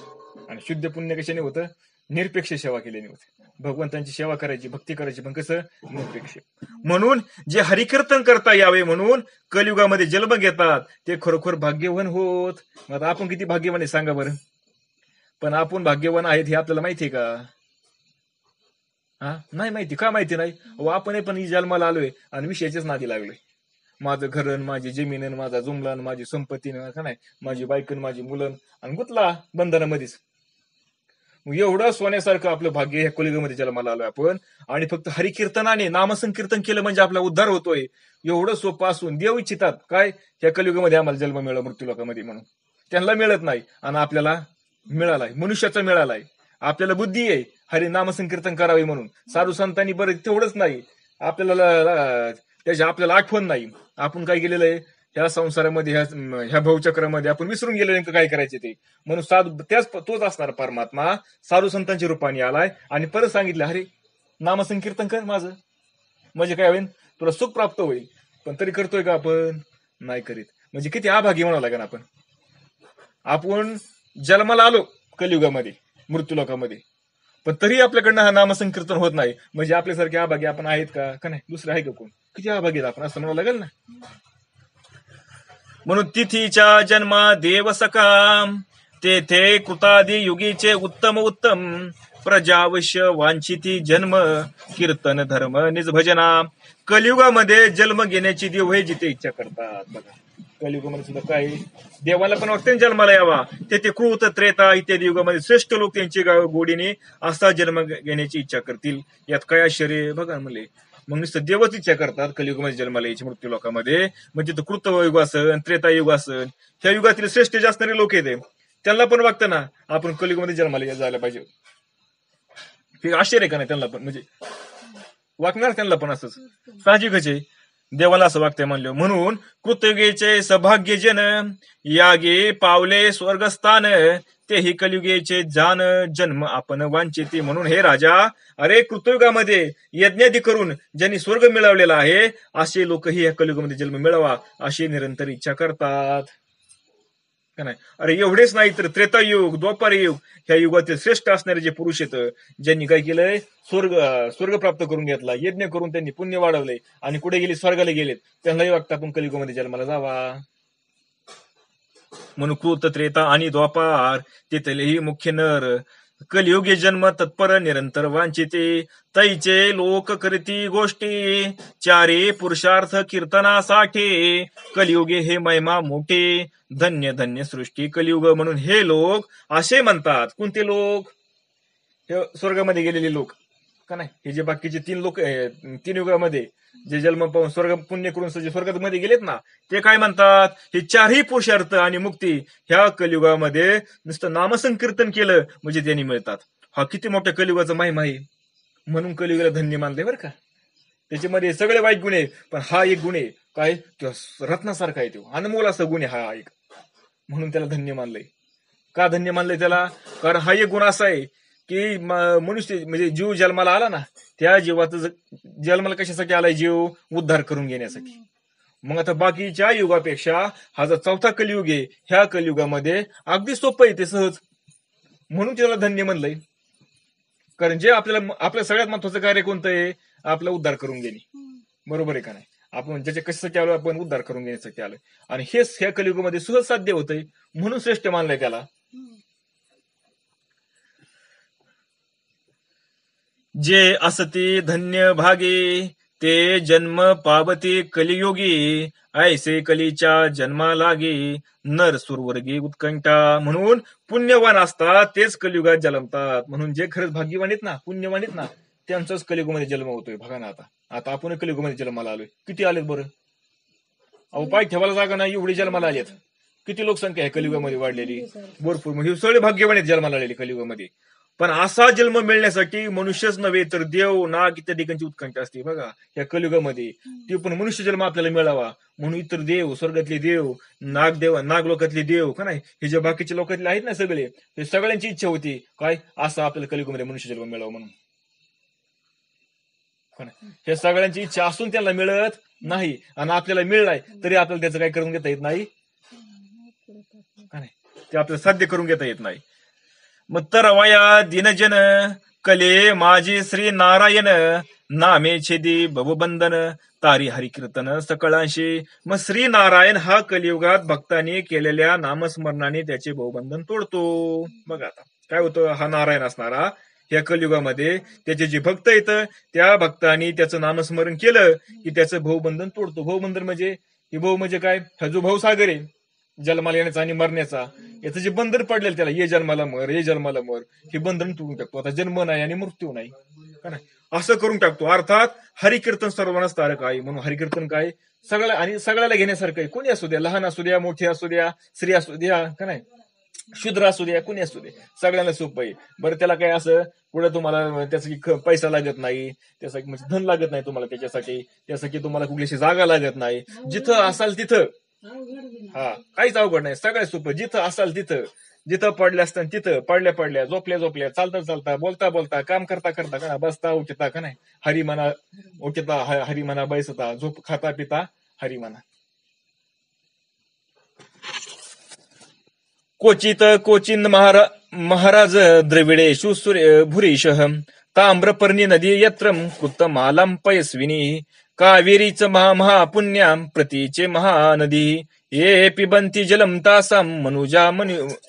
आणि शुद्ध पुण्य कशाने होतं, निरपेक्ष सेवा केल्याने होते. भगवंतांची सेवा करायची, भक्ती करायची, पण कसं निरपेक्ष. म्हणून जे हरिकीर्तन करता यावे म्हणून कलियुगामध्ये जन्म घेतात ते खरोखर भाग्यवान होत. आता आपण किती भाग्यवान आहे सांगा बरं. पण आपण भाग्यवान आहेत हे आपल्याला माहितीये का? हा, नाही माहिती. का माहिती नाही? आपण पण जन्माला आलोय आणि विषयाच्याच नादी लागलोय. माझं घरन, माझी जमीन, माझा जुमलान, माझी संपत्ती का नाही, माझी बायकन, माझी मुलं, आणि गुतला बंधनामध्येच. एवढं सोन्यासारखं आपलं भाग्य ह्या कलियुगामध्ये जन्माला आलोय आपण, आणि फक्त हरिकीर्तनाने नामसंकीर्तन केलं म्हणजे आपला उद्धार होतोय. एवढं सोपं असून देव इच्छितात काय, ह्या कलियुगामध्ये आम्हाला जन्म मिळाला मृत्यू लोकांमध्ये म्हणून. त्यांना मिळत नाही आणि आपल्याला मिळालाय, मनुष्याचा मिळालाय. आपल्याला बुद्धी आहे हरी नामसंकीर्तन करावे म्हणून. साधू संतांनी बरं तेवढंच नाही, आपल्याला त्याची आपल्याला आठवण नाही. आपण काय केलेलं आहे ह्या संसारामध्ये, ह्या भावचक्रामध्ये आपण विसरून गेलो नेमकं काय करायचे ते. म्हणून साधू तोच असणार परमात्मा साधू संतांच्या रूपाने आलाय आणि परत सांगितलं अरे नामसंकीर्तन कर माझं, म्हणजे काय होईल, तुला सुख प्राप्त होईल. पण तरी करतोय का आपण? नाही करीत. म्हणजे किती अभागी म्हणावं लागेल आपण. आपण जन्माला आलो कलियुगामध्ये, मृत्यू लोकामध्ये, पण तरी आपल्याकडनं हा नामसंकीर्तन होत नाही. म्हणजे आपल्यासारखे अभागी आपण आहेत का नाही? दुसरे आहे का कोण? किती अभागी आपण असं म्हणावं लागेल ना. म्हणून तिथीच्या जन्मा देव सकाम, तेथे कृतादी युगीचे उत्तम उत्तम, प्रजावश्य वांछिती जन्म, कीर्तन धर्म निज भजना. कलियुगामध्ये जन्म घेण्याची देव हे जिथे इच्छा करतात. बघा कलियुगामध्ये सुद्धा काय, देवाला पण वाटतं जन्माला यावा. ते कृत त्रेता इत्यादी युगामध्ये श्रेष्ठ लोक त्यांची गोडीने असा जन्म घेण्याची इच्छा करतील. यात काय आश्चर्य बघा म्हणले. मग नुसतं देवच इच्छा करतात कलियुगामध्ये जन्माला यायची मृत्यू लोकांमध्ये. म्हणजे तो कृतयुग असन, त्रेता युग असन, ह्या युगातील श्रेष्ठ जे असणारे लोक येते त्यांना पण वाटतं ना आपण कलियुगामध्ये जन्माला जायला पाहिजे. हे आश्चर्य का नाही त्यांना पण, म्हणजे वागणार त्यांना पण असंच साहजिकच आहे. देवाला असं वागतंय म्हणलं. म्हणून कृतयुगेचे सौभाग्य जन, यागे पावले स्वर्गस्थान, तेही कलियुगेचे जान, जन्म आपण वांछिते. म्हणून हे राजा, अरे कृतयुगामध्ये यज्ञादी करून ज्यांनी स्वर्ग मिळवलेला आहे असे लोकही या कलियुगामध्ये जन्म मिळवा अशी निरंतर इच्छा करतात का नाही. अरे एवढेच नाही तर त्रेतायुग, द्वापार युग ह्या युगातील श्रेष्ठ असणारे जे पुरुष आहेत ज्यांनी काय केलंय, स्वर्ग प्राप्त करून घेतला, यज्ञ करून त्यांनी पुण्य वाढवले आणि कुठे गेले, स्वर्गाला गेलेत, त्यांनाही वाटतं आपण कलियुगामध्ये जन्माला जावा. म्हणून कृत, त्रेता आणि द्वापार तिथलेही मुख्य नर, कलियुगे जन्म तत्पर निरंतर वांछिते. तैचे लोक करती गोष्टी, चारे पुरुषार्थ कीर्तनासाठी. कलियुगे हे महिमा मोठे, धन्य धन्य सृष्टी कलियुग. म्हणून हे लोक असे म्हणतात. कोणते लोक? हे स्वर्गामध्ये गेलेले लोक का नाही. हे जे बाकीचे तीन युगामध्ये जे जन्म पाहून स्वर्ग पुण्य करून जे स्वर्गामध्ये गेलेत ना, ते काय म्हणतात, हे चारही पुरुषार्थ आणि मुक्ती ह्या कलियुगामध्ये नुसतं नामसंकीर्तन केलं म्हणजे त्यांनी मिळतात. हा किती मोठ्या कलियुगाचा महिमा आहे. म्हणून कलियुगाला धन्य मानलंय बरं का. त्याच्यामध्ये सगळे वाईट गुण आहे, पण हा एक गुण आहे काय, तो रत्नासारखा आहे, तो अनमोल असा गुण आहे हा एक. म्हणून त्याला धन्य मानलंय. का धन्य मानलंय त्याला? कारण हा एक गुण असा आहे की मनुष्य म्हणजे जीव जन्माला आला ना, त्या जीवाचं जन्माला कशासाठी आलाय? जीव उद्धार करून घेण्यासाठी. मग आता बाकीच्या युगापेक्षा हा जो चौथा कलियुग आहे, ह्या कलियुगामध्ये अगदी सोपं आहे ते, सहज. म्हणून त्याला धन्य म्हणलंय. कारण जे आपल्या सगळ्यात महत्वाचं कार्य कोणतं आहे? आपला उद्धार करून घेणे. बरोबर आहे का नाही. आपण ज्याच्या कशासाठी आलो, आपण उद्धार करून घेण्यासाठी आलोय, आणि हेच ह्या कलियुगामध्ये सहज साध्य होतंय. म्हणून श्रेष्ठ मानलंय त्याला. जे असती धन्य भागी, ते जन्म पावती कलियुगी. ऐसे कलीच्या जन्मा लागी, नर सुरवर्गी उत्कंठा. म्हणून पुण्यवान असतात तेच कलियुगात जन्मतात. म्हणून जे खरंच भाग्यवान आहेत ना, पुण्यवान आहेत ना, त्यांचाच कलियुगामध्ये जन्म होतोय. बघा ना, आता आपण कलियुगामध्ये जन्माला आलोय. किती आलेत बरं? अहो पाय ठेवायला जागा नाही, एवढी जन्माला आलेत. किती लोकसंख्या आहे कलियुगामध्ये वाढलेली, भरपूर. म्हणजे सगळे भाग्यवान आहेत जन्माला आलेली कलियुगामध्ये. पण असा जन्म मिळण्यासाठी मनुष्यच नव्हे तर देव, नाग इत्यादी ठिकाणची उत्कंठ असते बघा या कलियुगामध्ये. ती पण मनुष्य जन्म आपल्याला मिळावा म्हणून इतर देव, स्वर्गातले देव, नाग लोकातले देव का नाही, हे जे बाकीचे लोकातले आहेत ना सगळे, हे सगळ्यांची इच्छा होती काय, असं आपल्याला कलियुगामध्ये मनुष्य जन्म मिळावा म्हणून. हे सगळ्यांची इच्छा असून त्यांना मिळत नाही, आणि आपल्याला मिळलाय तरी आपल्याला त्याचं काय करून घेता येत नाही का नाही, ते आपल्याला साध्य करून घेता येत नाही. मग तर वया दिनजन कले माझे श्री नारायण, नामे छेदी भवबंधन तारी हरिकीर्तन सकळांशी. मग श्री नारायण हा कलियुगात भक्तांनी केलेल्या नामस्मरणाने त्याचे भवबंधन तोडतो. बघा आता काय होतं, हा नारायण असणारा या कलियुगामध्ये त्याचे जे भक्त येतं त्या भक्तांनी त्याचं नामस्मरण केलं की त्याचं भवबंधन तोडतो. भवबंधन म्हणजे, हे भाऊ म्हणजे काय, हा जो भवसागर आहे जन्माला येण्याचा आणि मरण्याचा, याचं जे बंधन पडलेलं त्याला, ये जन्माला मर, ये जन्माला मर, हे बंधन तोडून टाकतो. आता जन्म नाही आणि मृत्यू नाही का नाही, असं करून टाकतो. अर्थात हरिकीर्तन सर्वांनाच तारक आहे, म्हणून हरिकीर्तन काय सगळ्या आणि सगळ्याला घेण्यासारखं आहे. कोणी असू द्या, लहान असू द्या, मोठे असू द्या, स्त्री असू द्या का नाही, शूद्र असू द्या, कोणी असू दे, सगळ्यांना सोपं आहे. बरं त्याला काय असं पुढे तुम्हाला त्यासाठी पैसा लागत नाही, त्यासाठी म्हणजे धन लागत नाही तुम्हाला, त्यासाठी तुम्हाला कुठलीशी जागा लागत नाही. जिथं असाल तिथं, हा काहीच अवघड नाही, सगळ्यात सोपं. जिथं असाल तिथं, जिथं पडल्या असताना तिथं, पडल्या झोपल्या चालता बोलता काम करता का बसता उठता का नाही, हरी म्हणा उठता, हरी म्हणा बैसता, झोप खाता पिता हरी म्हणा. कोचिन महाराज द्रविडेषु भुरीशः ताम्रपर्णी नदी यत्रम कृतमालां पयस्विनी. कावेरीच महापुण्यां प्रतीचे महानदी. ये पिबंती जलम तासां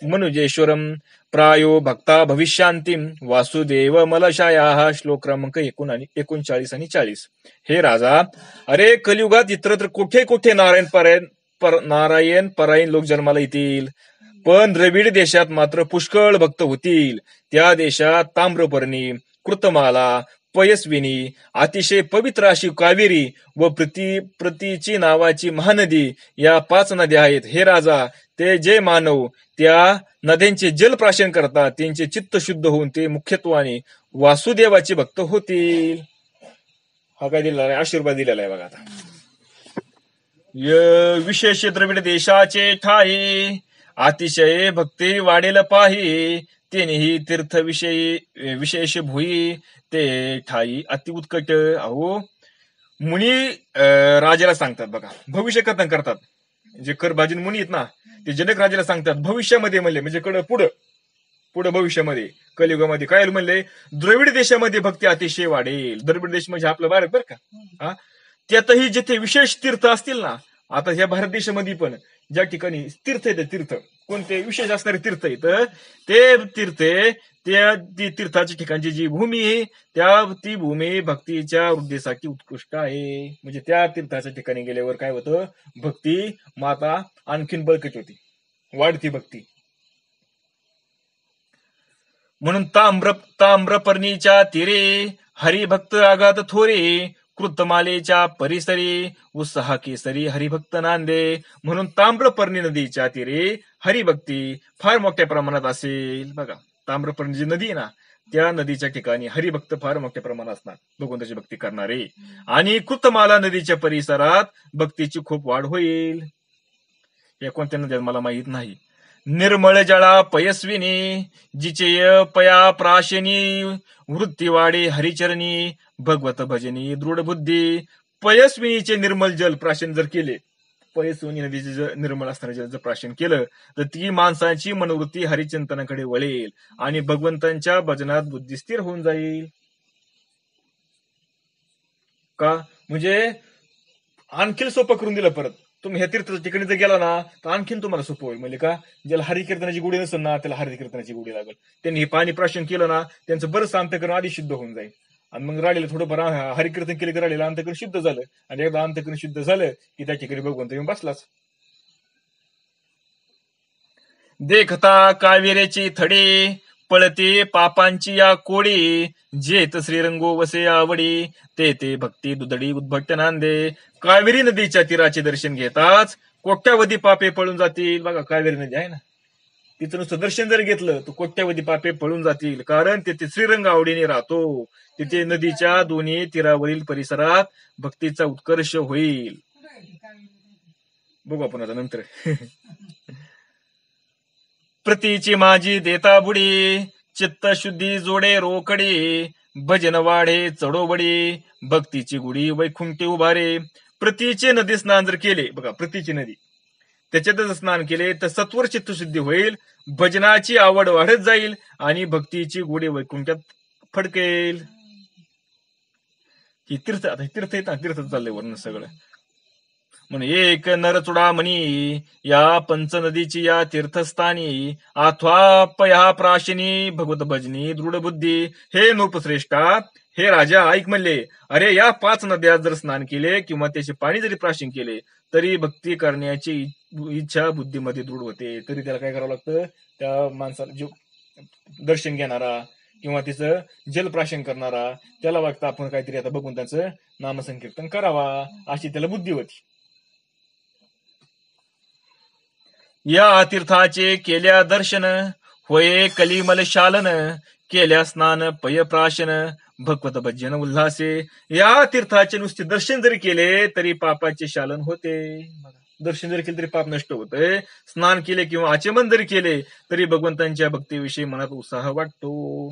मनुजेश्वरम. प्रायो भक्ता भविष्यांतीं वासुदेव मलशाया. श्लोक क्रमांक 39 आणि 40. हे राजा, अरे कलियुगात इतरत्र कुठे कुठे नारायण परायण लोक जन्माला येतील, पण द्रविड देशात मात्र पुष्कळ भक्त होतील. त्या देशात ताम्रपर्णी, कृतमाला, पयस्विनी, अतिशय पवित्र अशी कावेरी व प्रतीची नावाची महानदी या 5 नद्या आहेत. हे राजा, ते जे मानव त्या नद्यांचे जलप्राशन करतात त्यांचे चित्त शुद्ध होऊन ते मुख्यत्वाने वासुदेवाचे भक्त होतील. हा काय दिलेला आहे, आशीर्वाद दिलेला आहे बघा. आता विशेष द्रविड देशाचे ठाई, अतिशय भक्ती वाढेल पाही. तेनेही तीर्थ विशेष भुई, ते ठाई अति उत्कट. अहो मुनी राजाला सांगतात बघा, भविष्य कथन करतात. जे करभाजन मुनी आहेत ना, ते जनक राजाला सांगतात भविष्यामध्ये म्हणले, म्हणजे पुढे भविष्यामध्ये कलियुगामध्ये काय म्हणले, द्रविड देशामध्ये भक्ती अतिशय वाढेल. द्रविड देश म्हणजे आपलं भारत बरं का. त्यातही जिथे विशेष तीर्थ असतील ना, आता ह्या भारत देशामध्ये पण ज्या ठिकाणी तीर्थ येतं, तीर्थ कोणते विशेष असणारे तीर्थ येतं, ते तीर्थाच्या ठिकाणची जी भूमी आहे ती भूमी भक्तीच्या वृद्धीसाठी उत्कृष्ट आहे. म्हणजे त्या तीर्थाच्या ठिकाणी गेल्यावर काय होतं, भक्ती माता आणखीन बळकट होती, वाढती भक्ती. म्हणून ताम्रपर्णीच्या तीरे हरिभक्त आगात थोरे. कृतमालेच्या परिसरी उत्साह केसरी हरिभक्त नांदे. म्हणून ताम्रपर्णी नदीच्या तीरे हरिभक्ती फार मोठ्या प्रमाणात असेल. बघा ताम्रपर्णी जी नदी आहे ना, त्या नदीच्या ठिकाणी हरिभक्त फार मोठ्या प्रमाणात असणार, भगवंताची भक्ती करणारे. आणि कृतमाला नदीच्या परिसरात भक्तीची खूप वाढ होईल. या कोणत्या नद्या मला माहित नाही. निर्मळ जळा पयस्विनी, जिचे पया प्राशनी. वृत्ती वाढे हरिचरणी, भगवत भजनी दृढ बुद्धी. पयस्विनीचे निर्मल जल प्राशन जर केले, पयस्विनी नदीचे जर निर्मळ असणारे जल जर प्राशन केलं तर ती माणसाची मनोवृत्ती हरिचिंतनाकडे वळेल आणि भगवंतांच्या भजनात बुद्धी स्थिर होऊन जाईल. का म्हणजे आणखी सोपं करून दिलं. परत तुम्ही ह्या तीर्थाच्या ठिकाणी जर गेला ना तर आणखीन तुम्हाला सोपं होईल. म्हणजे का, ज्याला हरिकीर्तनाची गोडी नसेल ना त्याला हरिकीर्तनाची गोडी लागेल. त्यांनी हे पाणी प्राशन केलं ना, त्यांचं बरंच अंतकरण आधी शुद्ध होऊन जाईल. आणि मग राहिलेलं थोडंफार हरिकीर्तन केलं की राहिलेलं अंतकरण शुद्ध झालं. आणि एकदा अंतकरण शुद्ध झालं की त्या ठिकाणी भगवंत येऊन बसलाच. देखता कावेरीची थडे, पळते पापांची या कोडी. जेत श्रीरंगो वसे आवडी, ते भक्ती दुधडी उद्भट नांदे. कावेरी नदीच्या तीराचे दर्शन घेताच कोट्यावधी पापे पळून जातील. बघा कावेरी नदी आहे ना, तिचं नुसतं दर्शन जर घेतलं तर कोट्यावधी पापे पळून जातील, कारण तेथे श्रीरंग आवडीने राहतो. तिथे नदीच्या दोन्ही तीरावरील परिसरात भक्तीचा उत्कर्ष होईल. बघू आपण आता नंतर. प्रतीची माझी देता बुडी, चित्त शुद्धी जोडे रोकडी, भजन वाढे चढोबडी, भक्तीची गुढी वैकुंठी उभारे. प्रतीचे नदी स्नान जर केले, बघा प्रतीची नदी, त्याच्यातच स्नान केले तर सत्वर चित्तशुद्धी होईल, भजनाची आवड वाढत जाईल आणि भक्तीची गुढी वैकुंठात फडकेल. ही तीर्थ, आता तीर्थ येत ना, तीर्थ चाललंय वर्ण सगळं. म्हणून एक नर चुडामणी या पंचनदीची या तीर्थस्थानी, अथवा पया प्राशिनी भगवत भजनी दृढ बुद्धी. हे नृपश्रेष्ठा, हे राजा ऐक म्हणले, अरे या 5 नद्यात जर स्नान केले किंवा त्याचे पाणी जरी प्राशन केले तरी भक्ती करण्याची इच्छा बुद्धीमध्ये दृढ होते. तरी त्याला काय करावं लागतं, त्या माणसाला जो दर्शन घेणारा किंवा तिचं जलप्राशन करणारा, त्याला वाटतं आपण काहीतरी आता बघून त्याचं नामसंकीर्तन करावा, अशी त्याला बुद्धी होती. या तीर्थाचे केल्या दर्शन, होये कलिमल शालन, केल्या स्नान पय प्राशन, भगवत भजन उल्हासे. या तीर्थाचे नुसते दर्शन जरी केले तरी पापाचे शालन होते. दर्शन जरी केले तरी पाप नष्ट होते. स्नान केले किंवा आचमन जरी केले तरी भगवंतांच्या भक्तीविषयी मनात उत्साह वाटतो.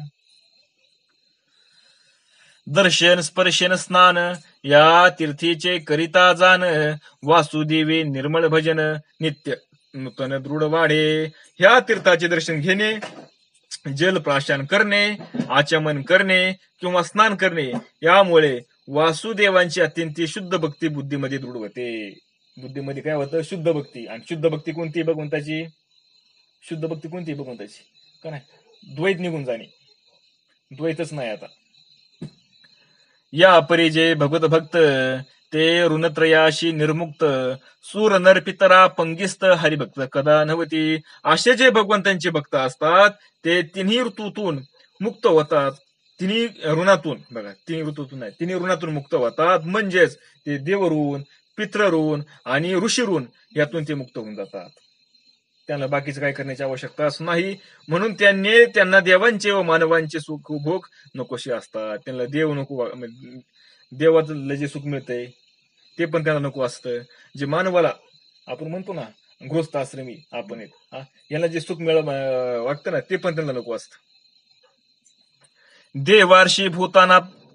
दर्शन स्पर्शन स्नान या तीर्थीचे करिता जाण, वासुदेवी निर्मळ भजन नित्य नूतन दृढ वाढे. ह्या तीर्थाचे दर्शन घेणे, जल प्राशन करणे, आचमन करणे किंवा स्नान करणे यामुळे वासुदेवांची अत्यंत शुद्ध भक्ती बुद्धीमध्ये दृढ होते. बुद्धीमध्ये काय होतं, शुद्ध भक्ती. आणि शुद्ध भक्ती कोणती भगवंताची, शुद्ध भक्ती कोणती भगवंताची, का नाही, द्वैत निघून जाणे, द्वैतच नाही आता. या परिजे भगवत भक्त ते ऋणत्रयाशी निर्मुक्त, सूर नर पितरा पंगिस्त हरिभक्त कदा नवती. असे जे भगवंतांचे भक्त असतात ते तिन्ही ऋतूतून मुक्त होतात. तिन्ही ऋणातून, बघा तिन्ही ऋतूतून नाही, तिन्ही ऋणातून मुक्त होतात. म्हणजेच ते देवऋण, पितृऋण आणि ऋषीऋण यातून ते मुक्त होऊन जातात. त्यांना बाकीचं काय करण्याची आवश्यकता नाही. म्हणून त्यांना देवांचे व मानवांचे सुख भोग नकोसे असतात. त्यांना देव नको, देवाचं जे सुख मिळतंय ते पण त्यांना नको असतं. जे मानवाला आपण म्हणतो ना गृहस्थ आश्रमी आपण यांना जे सुख वाटतं ना ते पण त्यांना नको असतं.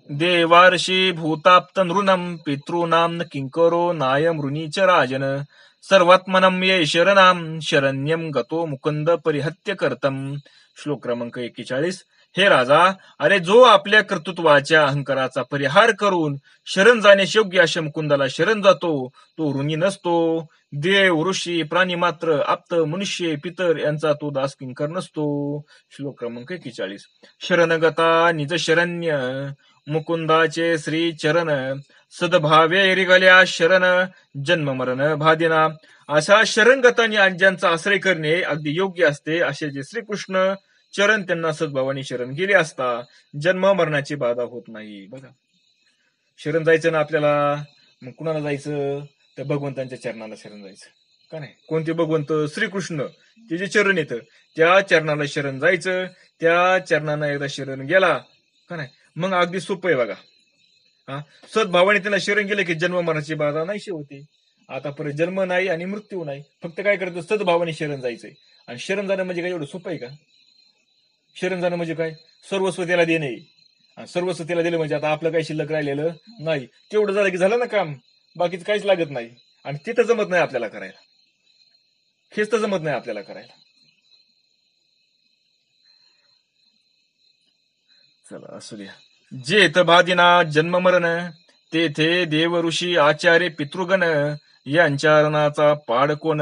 देवार्षी भूताप्त नृणम पितॄनाम किंकरो नायम ऋणीच राजन, सर्वात्मनम ये शरणाम शरण्यम गतो मुकुंद परिहत्य करतम. श्लोक क्रमांक 41. हे राजा, अरे जो आपल्या कर्तृत्वाच्या अहंकाराचा परिहार करून शरण जाण्यास योग्य अशा मुकुंदाला शरण जातो तो ऋणी नसतो. देव, ऋषी, प्राणी मात्र, आप्त, मनुष्य, पितर यांचा तो दास किंकर नसतो. श्लोक क्रमांक 41. शरणगता निज शरण्य मुकुंदाचे श्री चरण, सद्भावे रिगल्या शरण जन्म मरण भादिना. अशा शरणगतांनी ज्यांचा आश्रय करणे अगदी योग्य असते असे जे श्रीकृष्ण चरण त्यांना सद्भावाने शरण गेले असता जन्म मरणाची बाधा होत नाही. बघा शरण जायचं ना आपल्याला, मग कुणाला जायचं तर भगवंतांच्या चरणाला शरण जायचं, का नाही. कोणते भगवंत, श्रीकृष्ण, ते जे चरण येतं त्या चरणाला शरण जायचं. त्या चरणाला एकदा शरण गेला का नाही मग अगदी सोपं आहे बघा. सद्भावाने त्यांना शरण गेले की जन्म मरणाची बाधा नाहीशी होते. आता परत जन्म नाही आणि मृत्यू नाही, फक्त काय करायचं, सद्भावाने शरण जायचंय. आणि शरण जाणं म्हणजे काय एवढं सोपं आहे का. शरण जाणं म्हणजे काय, सर्वस्व त्याला देणे. सर्वस्व त्याला दिलं म्हणजे आता आपलं काही शिल्लक राहिलेलं नाही, तेवढं झालं की झालं ना काम, बाकीचं काहीच लागत नाही. आणि तिथं जमत नाही आपल्याला करायला, हेच तर जमत नाही आपल्याला करायला. चला असू द्या. जेथ भादिना जन्म मरण, तेथे देव ऋषी आचार्य पितृगण, यांच्या रणाचा पाड कोण,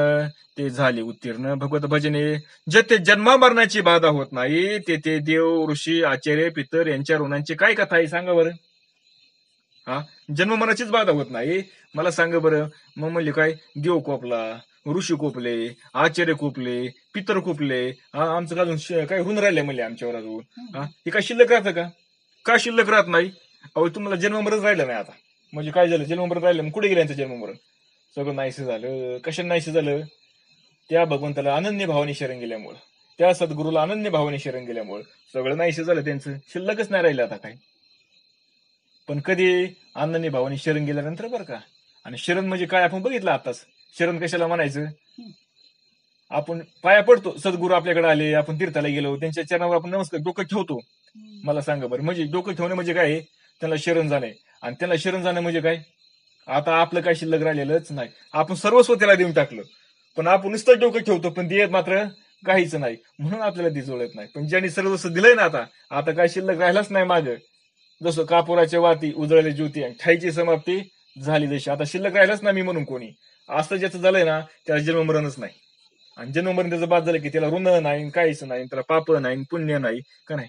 ते झाले उत्तीर्ण भगवत भजने. जेथे जन्मा मरणाची बाधा होत नाही तेथे देव, ऋषी, आचार्य, पितर यांच्या ऋणांची काय कथा आहे सांगा बरं. जन्म मरणाचीच बाधा होत नाही, मला सांगा बरं. मग म्हणले काय, देव कोपला, ऋषी कोपले, आचार्य कोपले, पितर कोपले, आमचं अजून काय ऋण राहिले म्हणले आमच्यावर अजून. हे काय शिल्लक राहतं का, का शिल्लक राहत नाही. अहो तुम्हाला जन्म मरण राहिलं नाही आता, म्हणजे काय झालं, जन्म मरण राहिलं, मग कुठे गेलं यांचं जन्म मरण, सगळं नाहीसं झालं. कशाने नाहीसं झालं, त्या भगवंताला अनन्य भावाने शरण गेल्यामुळं. त्या सद्गुरूला अनन्य भावाने शरण गेल्यामुळे सगळं नाहीसे झालं त्यांचं, शिल्लकच नाही राहिलं आता काय. पण कधी अनन्य भावाने शरण गेल्यानंतर बरं का. आणि शरण म्हणजे काय आपण बघितलं आताच. शरण कशाला म्हणायचं, आपण पाया पडतो, सद्गुरू आपल्याकडे आले, आपण तीर्थाला गेलो, त्यांच्या चरणावर आपण नमस्कार डोकं ठेवतो. मला सांगा बरं, म्हणजे डोकं ठेवणं म्हणजे काय, त्यांना शरण जाणे. आणि त्यांना शरण जाणं म्हणजे काय, आता आपलं काय शिल्लक राहिलेलंच नाही, आपण सर्वस्व त्याला देऊन टाकलं. पण आपण नुसतं डोकं ठेवतो, पण देत मात्र काहीच नाही, म्हणून आपल्याला ती जुळत नाही. पण ज्यांनी सर्वस्व दिलंय ना, आता काय शिल्लक राहिलाच नाही मागं. जसं कापुराच्या वाती उजळले ज्योती आणि ठाईची समाप्ती झाली जशी, आता शिल्लक राहिलाच नाही मी म्हणून कोणी. असं ज्याचं झालंय ना त्याला जन्ममरणच नाही. आणि जन्ममरण त्याचं बाद झालं की त्याला ऋण नाही, काहीच नाही, त्याला पाप नाही, पुण्य नाही, का नाही,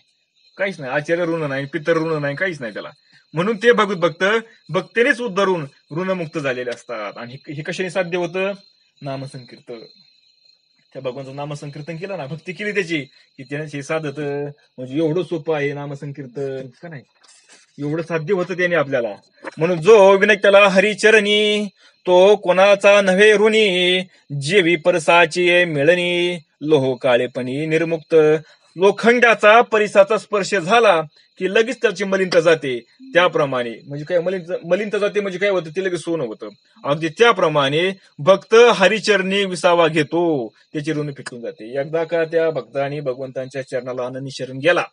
काहीच नाही. आचार्य ऋण नाही, पितर ऋण नाही, काहीच नाही त्याला. म्हणून ते भक्त भक्तीनेच उद्धरून ऋणमुक्त झालेले असतात. आणि हे कशाने साध्य होतं, नामसंकीर्तन. त्या भगवानचं नामसंकीर्तन केलं ना, भक्ती केली त्याची, की त्याने साधत. म्हणजे एवढं सोपं आहे नामसंकीर्तन, का नाही, एवढं साध्य होतं त्याने आपल्याला. म्हणून जो विनय त्याला हरिचरणी, तो कोणाचा नव्हे ऋणी, जेवी परसाची मिळणी, लोह काळेपणी निर्मुक्त. लोखंडाचा परिसाचा स्पर्श झाला की लगेच त्याची मलिनता जाते. त्याप्रमाणे म्हणजे काय, मलिनता जाते म्हणजे काय होतं, ते लगेच सोनं होतं. अगदी त्याप्रमाणे भक्त हरिचरणी विसावा घेतो, त्याची ऋण फिटून जाते. एकदा का त्या भक्ताने भगवंतांच्या चरणाला अनन्य शरण गेला,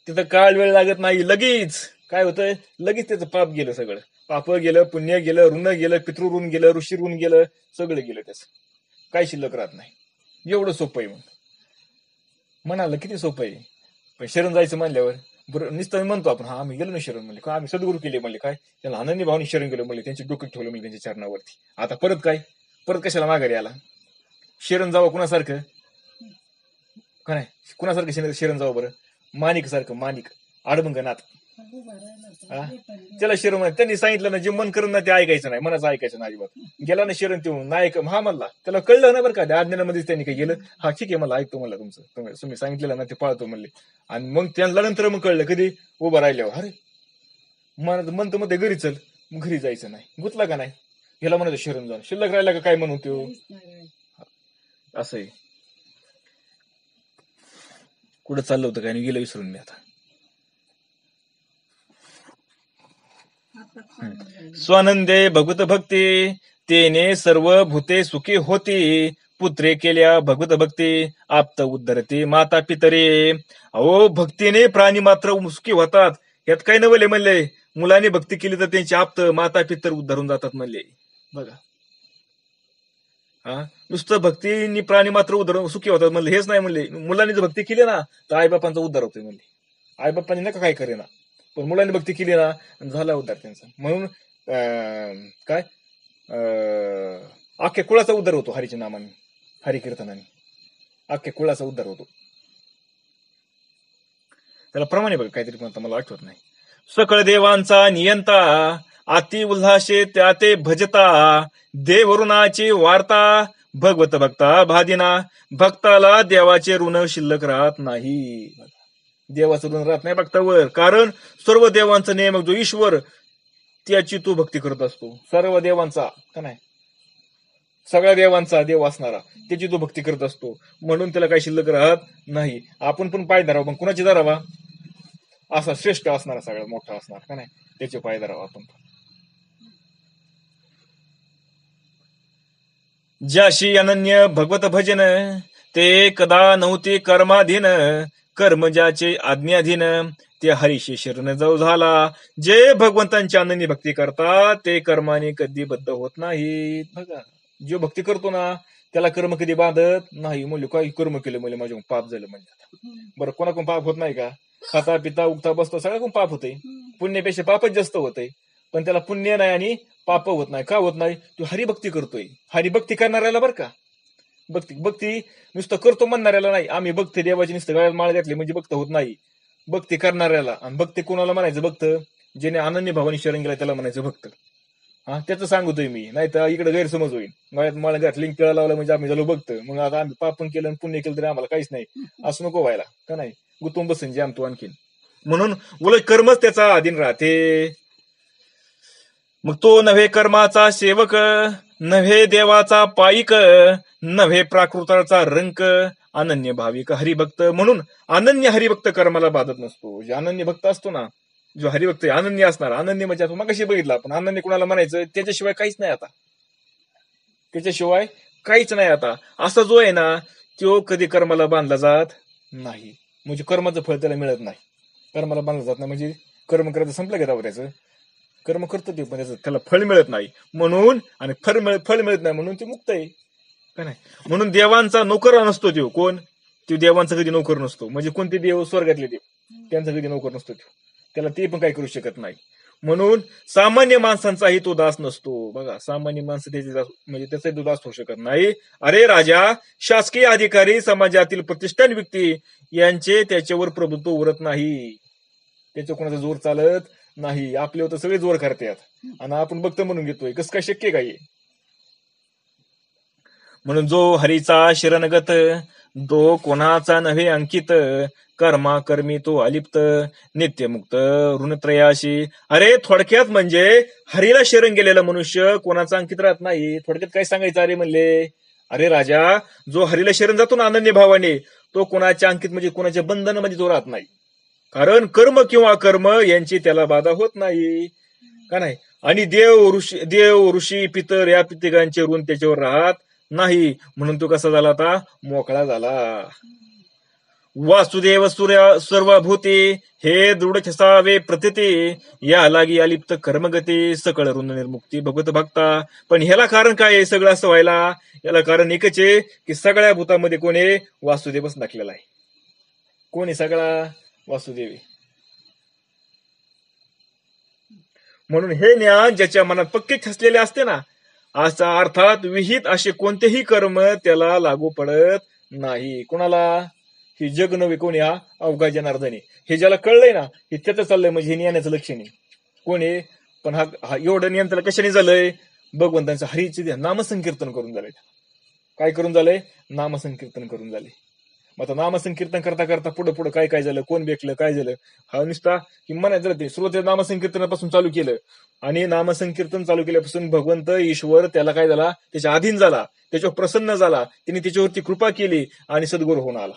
तिथं काळ वेळ लागत नाही, लगेच काय होतंय, लगेच त्याचं पाप गेलं, सगळं पाप गेलं, पुण्य गेलं, ऋण गेलं, पितृऋण गेलं, ऋषी ऋण गेलं, सगळं गेलं त्याचं, काही शिल्लक राहत नाही. एवढं सोपं आहे. मग म्हणाल किती सोपं आहे. पण शरण जायचं म्हणल्यावर बरं नुसतं म्हणतो आपण, हा आम्ही गेलो ना शरण, म्हणले का आम्ही सद्गुरू केले, म्हणले काय त्याला अनन्य भावाने शरण गेलो, म्हणले त्यांचे डोकं ठेवलं, म्हणजे त्यांच्या चरणावरती. आता परत काय, परत कशाला माघारी आला, शरण जावं कुणासारखं, का नाही, कुणासारखं शरण जावं बरं, माणिक सारखं, माणिक आडबंगनाथ. त्याला शरण, त्यांनी सांगितलं ना, जे मन करून ना ते ऐकायचं नाही, मनाचं ऐकायचं नाही अजिबात. गेला ना शरण ठेवून नाही ऐक, हा म्हणला, त्याला कळलं ना बरं का, त्या अज्ञानामध्ये त्यांनी काय गेलं, हा ठीक आहे मला ऐकतो, मला तुमचं तुम्ही सांगितलेलं ना ते पाळतो म्हणले. आणि मग त्यांना नंतर मग कळलं, कधी उभं राहिल्यावर, अरे म्हणतो मध्ये घरी चल, मग घरी जायचं नाही, गुतला का नाही, ह्याला म्हणायचं शरण जाऊन, शिल्लक राहिला का काय म्हणून तो, असं आहे. कुठं चाललं होतं काय नाही, गेलं विसरून मी आता. स्वानंदे भगवत भक्ती, तेने सर्व भूते सुखी होती, पुत्रे केल्या भगवत भक्ती, आप्त उद्धरते माता पितरे. अहो भक्तीने प्राणी मात्र सुखी होतात, यात काय नवले म्हणले, मुलांनी भक्ती केली तर त्यांची आप्त माता पितर उद्धारून जातात म्हणले. बघा, हा नुसतं भक्तीने प्राणी मात्र उद्धरून सुखी होतात म्हणले, हेच नाही म्हणले, मुलांनी जर भक्ती केली ना तर आईबापांचा उद्धार होतोय म्हणले. आईबापांनी नका काय करेना, पण मुलांनी भक्ती केली ना झाला उद्धार त्यांचा. म्हणून काय अख्ख्या कुळाचा उद्धार होतो हरीच्या नामाने, हरिकीर्तनाने अख्ख्या कुळाचा उद्धार होतो. त्याला प्रमाणे बघा काहीतरी, पण मला आठवत नाही. सकळ देवांचा नियंता, अति उल्हासे त्या ते भजता, देवऋणाची वार्ता, भगवत भक्ता भादिना, भक्ताला देवाचे ऋण शिल्लक राहत नाही. देवाचं ऋण राहत नाही भक्तावर, कारण सर्व देवांचा नियमक जो ईश्वर, त्याची तो भक्ती करत असतो. सर्व देवांचा, का नाही, सगळ्या देवांचा देव असणारा, त्याची तो भक्ती करत असतो, म्हणून त्याला काही शिल्लक राहत नाही. आपण पण पाय धरावा, पण कुणाची धरावा, असा श्रेष्ठ असणारा, सगळ्यात मोठा असणार, का नाही, त्याचे पाय धरावा आपण. ज्याशी अनन्य भगवत भजन, ते कदा नव्हते कर्माधीन, कर्म ज्याचे आज्ञाधीन, ते हरीशी शरण जाऊ झाला. जे भगवंतांची अनन्य भक्ती करतात ते कर्माने कधी बद्ध होत नाहीत. बघा, जो भक्ती करतो ना त्याला कर्म कधी बांधत नाही. म्हणजे काही कर्म केलं म्हणजे माझ्या पाप झालं म्हणजे, बरं कोणाकडून पाप होत नाही का, खाता पिता उठता बसता सगळ्याकडून पाप होते, पुण्यापेक्षा पापच जास्त होते. पण त्याला पुण्य नाही आणि पाप होत नाही. का होत नाही, तू हरिभक्ती करतोय. हरिभक्ती करणाऱ्याला बरं का, भक्ती नुसतं करतो म्हणणाऱ्याला नाही. आम्ही भक्ती देवाची नुसतं गळ्यात माळ घातली म्हणजे भक्त होत नाही, भक्ती करणाऱ्याला. आणि भक्ती कोणाला म्हणायचं, भक्त ज्याने अनन्य भावाने शरण गेला त्याला म्हणायचं भक्त. हा त्याचं सांगतोय मी, नाही तर इकडे गैरसमज होईल. गळ्यात माळ घातली केळा लावला म्हणजे आम्ही झालो भक्त, मग आता आम्ही पाप पण केलं आणि पुण्य केलं तरी आम्हाला काहीच नाही, असं नको व्हायला, का नाही, गुतून बसन जे आमतो आणखीन. म्हणून उलट कर्मच त्याचा अधीन राहते. मग तो नव्हे कर्माचा सेवक, नव्हे देवाचा पाईक, नव्हे प्राकृताचा रंक, अनन्य भाविक हरिभक्त म्हणून अनन्य हरिभक्त कर्माला बाधत नसतो. जे अनन्य भक्त असतो ना, जो हरिभक्त अनन्य असणार, अनन्य म्हणजे आपण मग कशी बघितलं आपण, अनन्य कुणाला म्हणायचं, त्याच्याशिवाय काहीच नाही आता, त्याच्याशिवाय काहीच नाही आता, असा जो आहे ना, तो कधी कर्माला बांधला जात नाही. म्हणजे कर्माचं फळ त्याला मिळत नाही, कर्माला बांधलं जात नाही. म्हणजे कर्म करायचं संपलं का त्याचं, कर्म करतो ते पण त्याला फळ मिळत नाही म्हणून, आणि फळ मिळत नाही म्हणून ते मुक्त आहे का नाही. म्हणून देवांचा नोकर नसतो तो. कोण तो देवांचा कधी नोकर नसतो. म्हणजे कोणते देव, स्वर्गातले देव, त्यांचा कधी नोकर नसतो तो, त्याला ते पण काही करू शकत नाही. म्हणून सामान्य माणसांचाही तो दास नसतो. बघा, सामान्य माणसं त्याचे दास, म्हणजे त्याचाही तो दास होऊ शकत नाही. अरे राजा, शासकीय अधिकारी, समाजातील प्रतिष्ठान व्यक्ती यांचे त्याच्यावर प्रभुत्व उरत नाही, त्याच्या कोणाचा जोर चालत नाही. आपले होतं सगळे जोर करतात आणि आपण बघतो म्हणून घेतोय, कसं काय शक्य काय. म्हणून जो हरीचा शरणगत, तो कोणाचा नव्हे अंकित, कर्मा कर्मी तो अलिप्त, नित्यमुक्त ऋणत्रयाशी. अरे थोडक्यात म्हणजे हरीला शरण गेलेला मनुष्य कोणाचा अंकित राहत नाही. थोडक्यात काय सांगायचं अरे म्हणले, अरे राजा, जो हरीला शरण जातो ना अनन्य भावाने, तो कोणाच्या अंकित म्हणजे कोणाच्या बंधनामध्ये तो राहत नाही. कारण कर्म किंवा कर्म यांची त्याला बाधा होत नाही का नाही. आणि देव ऋषी पितर या पितिकांचे ऋण त्याच्यावर राहत नाही. म्हणून तो कसा झाला आता, मोकळा झाला. वासुदेव सूर्य सर्वभूती हे दृढ ठसावे प्रतिती, या लागी अलिप्त कर्मगती, सकळ ऋण निर्मुक्ती भगवत भक्ता. पण ह्याला कारण काय आहे सगळं असं व्हायला, याला कारण एकच आहे की सगळ्या भूतामध्ये कोण आहे, वासुदेवच नकलेला आहे. कोण आहे सगळा, वासुदेव. म्हणून हे ज्ञान ज्याच्या मनात पक्के ठसलेले असते ना, असा अर्थात विहित असे कोणतेही कर्म त्याला लागू पडत नाही. कोणाला, ही जग नव्हे कोणी, हा अवघा जनार्दनी. हे ज्याला कळलंय ना, हे त्याचं चाललंय, म्हणजे हे ज्ञानाचं लक्षण आहे. कोण आहे, पण हा एवढं ज्ञान त्याला कशाने झालंय, भगवंतांचं हरीचे नामसंकीर्तन करून झालंय. काय करून झालंय, नामसंकीर्तन करून झाले. मग आता नामसंकीर्तन करता करता पुढे पुढे काय काय झालं, कोण बेकलं, काय झालं, हा नुसता की म्हणायचं ते सुरुवातीला नामसंकीर्तनापासून चालू केलं. आणि नामसंकीर्तन चालू केल्यापासून भगवंत ईश्वर त्याला काय झाला, त्याच्या अधीन झाला, त्याच्यावर प्रसन्न झाला, त्यांनी त्याच्यावरती कृपा केली आणि सद्गुरू होऊन आला.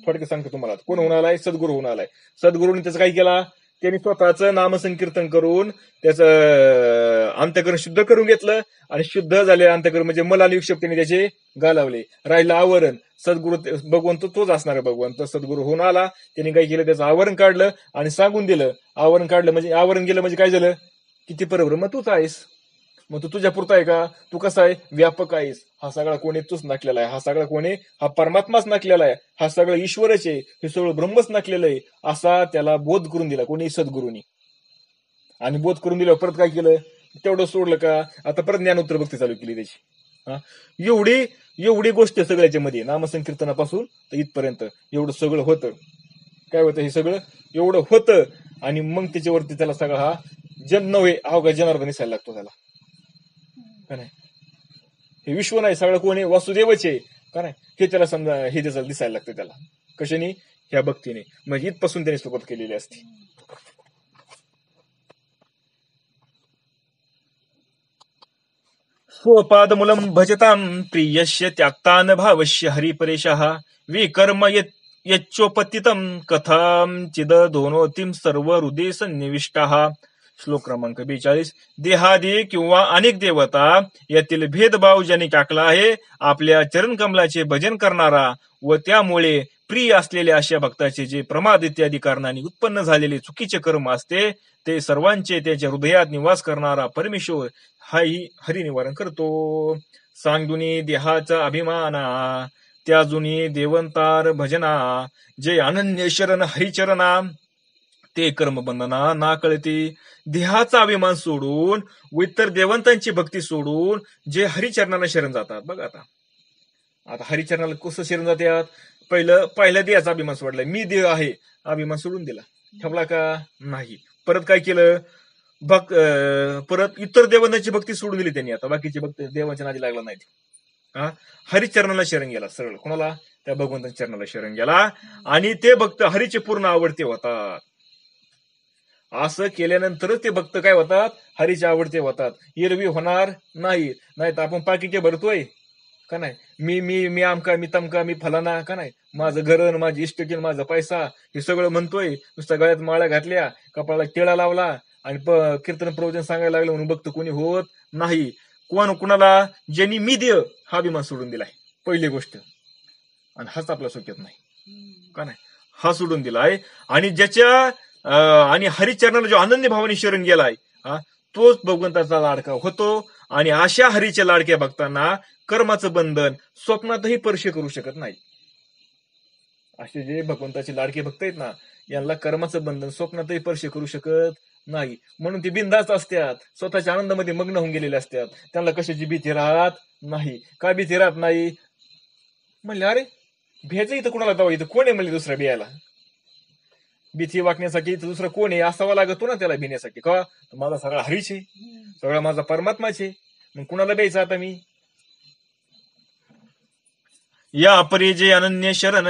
थोडक्यात सांगतो तुम्हाला, कोण होऊन आलाय, सद्गुरू होऊन आलाय. सद्गुरूने त्याचं काय केला, त्यांनी स्वतःचं नामसंकीर्तन करून त्याचं अंतःकरण शुद्ध करून घेतलं. आणि शुद्ध झाले अंतःकरण म्हणजे मल आणि विक्षेप त्यांनी त्याचे घालवले. राहिलं आवरण. सद्गुरू भगवंत तोच असणार भगवंत सद्गुरू होऊन आला. त्यांनी काय केलं, त्याचं आवरण काढलं आणि सांगून दिलं. आवरण काढलं म्हणजे, आवरण गेलं म्हणजे काय झालं, किती परब्रह्म तूच आहेस. मग तू तुझ्या पुरता आहे का, तू कसा आहे, व्यापक आहेस. हा सगळा कोणी तूच नकलेला आहे, हा सगळा कोणी, हा परमात्माच नकलेला आहे, हा सगळं ईश्वरच आहे, हे सगळं ब्रह्मच नकलेलं आहे, असा त्याला बोध करून दिला कोणी, सद्गुरूंनी. आणि बोध करून दिल्यावर परत काय केलं, तेवढं सोडलं का, आता परत ज्ञानोत्तर भक्ती चालू केली त्याची. हा, एवढी गोष्ट सगळ्याच्या मध्ये, नामसंकीर्तनापासून तर इथपर्यंत एवढं सगळं होतं. काय होतं, हे सगळं एवढं होतं. आणि मग त्याच्यावरती त्याला सगळा हा जन नव्हे अवघा जनार्दन दिसायला लागतो त्याला का नाही. हे विश्व नाही, सगळं कोण आहे, वासुदेवच आहे का नाही. हे त्याला समजा, हे त्याचं दिसायला लागतं त्याला कशाने, ह्या भक्तीने. म्हणजे इथपासून त्याने सुरुवात केलेली असते. स्वपादमूलम भजतां प्रियस्य त्याक्तान भावस्य हरिपरेशः विकर्म यच्चोपतितं कथां चिद दोनोतीं सर्व हृदय सन्निविष्टाः. श्लोक क्रमांक 42. देहादी किंवा अनेक देवता यातील भेदभाव ज्याने टाकला आहे, आपल्या चरण कमलाचे भजन करणारा व त्यामुळे प्रिय असलेल्या अशा भक्ताचे जे प्रमाद इत्यादी कारणाने उत्पन्न झालेले चुकीचे कर्म असते, ते सर्वांचे त्याच्या हृदयात निवास करणारा परमेश्वर हाही हरिनिवारण करतो. सांगुनी देहाचा अभिमाना, त्याजुनी देवंतार भजना, जे अनन्य शरण हरिचरणा, ते कर्मबंधना ना कळते. देहाचा अभिमान सोडून व इतर देवंतांची भक्ती सोडून जे हरिचरणाला शरण जातात. बघा आता हरिचरणाला कसं शरण जातात, पहिल्या देहाचा अभिमान सोडलाय, मी देह आहे, अभिमान सोडून दिला, ठेवला का नाही. परत काय केलं, परत इतर देवतांची भक्ती सोडून दिली त्यांनी. आता बाकीची भक्ती देवाच्या नादी लागला नाही. हा, हरिचरणाला शरण गेला सरळ. कोणाला, त्या भगवंताच्या चरणाला शरण गेला. आणि ते भक्त हरीचे पूर्ण आवडते होतात. असं केल्यानंतरच ते भक्त काय होतात, हरीचे आवडते होतात. एरवी होणार नाही. तर आपण पाकिटे भरतोय, का नाही, मी मी मी आमका मी तमका मी फलाना, का नाही, माझं घरन माझी इष्टकीन माझा पैसा हे सगळं म्हणतोय, नुसत्या गळ्यात माळ्या घातल्या, कपाळाला टिळा लावला आणि कीर्तन प्रवचन सांगायला लागलं म्हणून भक्त कोणी होत नाही. कोण कुणाला ज्यांनी मी देय हा अभिमान सोडून दिलाय पहिली गोष्ट, आणि हाच आपला सोक्यात नाही, का नाही, हा सोडून दिलाय. आणि ज्याच्या आणि हरिचरणाला जो आनंदी भावाने शरण गेलाय तोच भगवंताचा लाडका होतो. आणि अशा हरीच्या लाडक्या भक्तांना कर्माचं बंधन स्वप्नातही स्पर्श करू शकत नाही. असे जे भगवंताचे लाडके भक्त आहेत ना, यांना कर्माचं बंधन स्वप्नातही स्पर्श करू शकत नाही. म्हणून ते बिंदास्त असतात, स्वतःच्या आनंदामध्ये मग्न होऊन गेलेले असतात. त्यांना कशाची भीती राहत नाही. काय भीती राहत नाही म्हणले, अरे भ्यायचं इथं कुणाला जावं, इथं कोण आहे म्हणले दुसरा बियाला, भीती वाटण्यासाठी इथं दुसरं कोण आहे असावं लागतो ना त्याला भिण्यासाठी. का माझा सगळा हरीच आहे, सगळा माझा परमात्माचे, मग कुणाला द्यायचं आता मी. या परी जे अनन्य शरण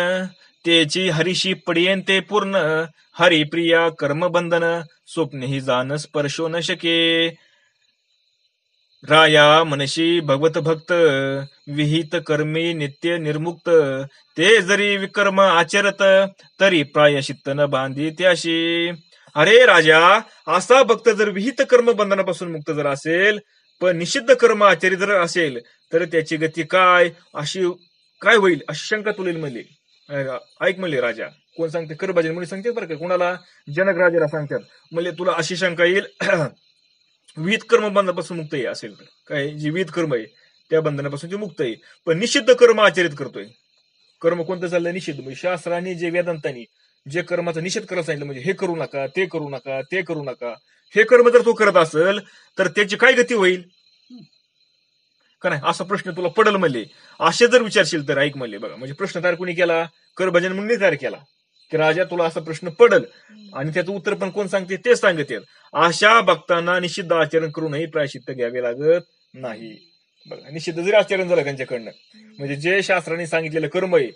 त्याची हरीशी पडियेन ते पूर्ण, हरिप्रिया कर्मबंधन स्वप्नेही जाण स्पर्शो न शके. राया मनशी भगवत भक्त विहित कर्मी नित्य निर्मुक्त, ते जरी विकर्म आचरत तरी प्रायश्चित्त न बांधी त्याशी. अरे राजा, असा भक्त जर विहित कर्म बंधनापासून मुक्त जर असेल पण निषिद्ध कर्म आचरित जर असेल तर त्याची गती काय अशी काय होईल अशी शंका तुला म्हणले. ऐक म्हणले राजा, कोण सांगते, करबाजी मुली सांगते बरं का, कुणाला, जनक राजाला सांगतात. म्हणले तुला अशी शंका येईल विहित कर्म बंधनापासून मुक्त आहे असेल तर, काय जे विहित कर्म आहे त्या बंधनापासून ते मुक्त आहे, पण निषिद्ध कर्म आचरित करतोय. कर्म कोणतं चाललंय निषिद्ध, म्हणजे शास्त्राने जे वेदांतांनी जे कर्माचा निषेध करायला सांगितलं, म्हणजे हे करू नका, ते करू नका, ते करू नका, हे कर्म जर तो करत असेल तर त्याची काय गती होईल का नाही असा प्रश्न तुला पडल म्हणले. असे जर विचारशील तर ऐक म्हणले, बघा म्हणजे प्रश्न तयार कोणी केला, करभजन म्हणून तयार केला की राजा तुला असा प्रश्न पडल आणि त्याचं उत्तर पण कोण सांगते ते सांगते. अशा भक्तांना निषिद्ध आचरण करूनही प्रायश्चित्त घ्यावे लागत नाही. बघा, निषिद्ध जरी आचरण झालं त्यांच्याकडनं, म्हणजे जे शास्त्राने सांगितलेलं कर्म आहे,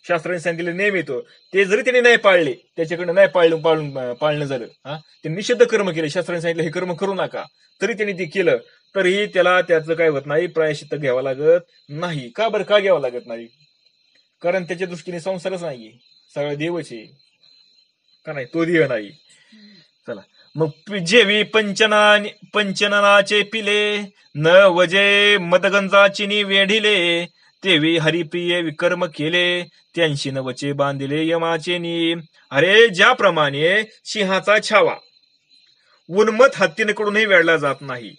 शास्त्राने सांगितलेले नेम येतो ते जरी त्यांनी नाही पाळले, त्याच्याकडनं नाही पाळणं झालं, ते निषिद्ध कर्म केले, शास्त्राने सांगितलं हे कर्म करू नका, तरी त्यांनी ते केलं तरीही त्याला त्याचं काय होत नाही, प्रायश्चित्त घ्यावं लागत नाही. का बरं, का घ्यावं लागत नाही, कारण त्याच्या दृष्टीने संसारच नाहीये, सगळं देवच आहे का नाही, तो देव नाही. चला मग जेवी पंचनाचे पिले न वजे मदगंजाची वेढिले, तेवी हरिप्रिय विकर्म केले त्यांशी नवचे बांधिले यमाचे नी. अरे ज्याप्रमाणे सिंहाचा छावा उन्मत हत्तीकडूनही वेढला जात नाही,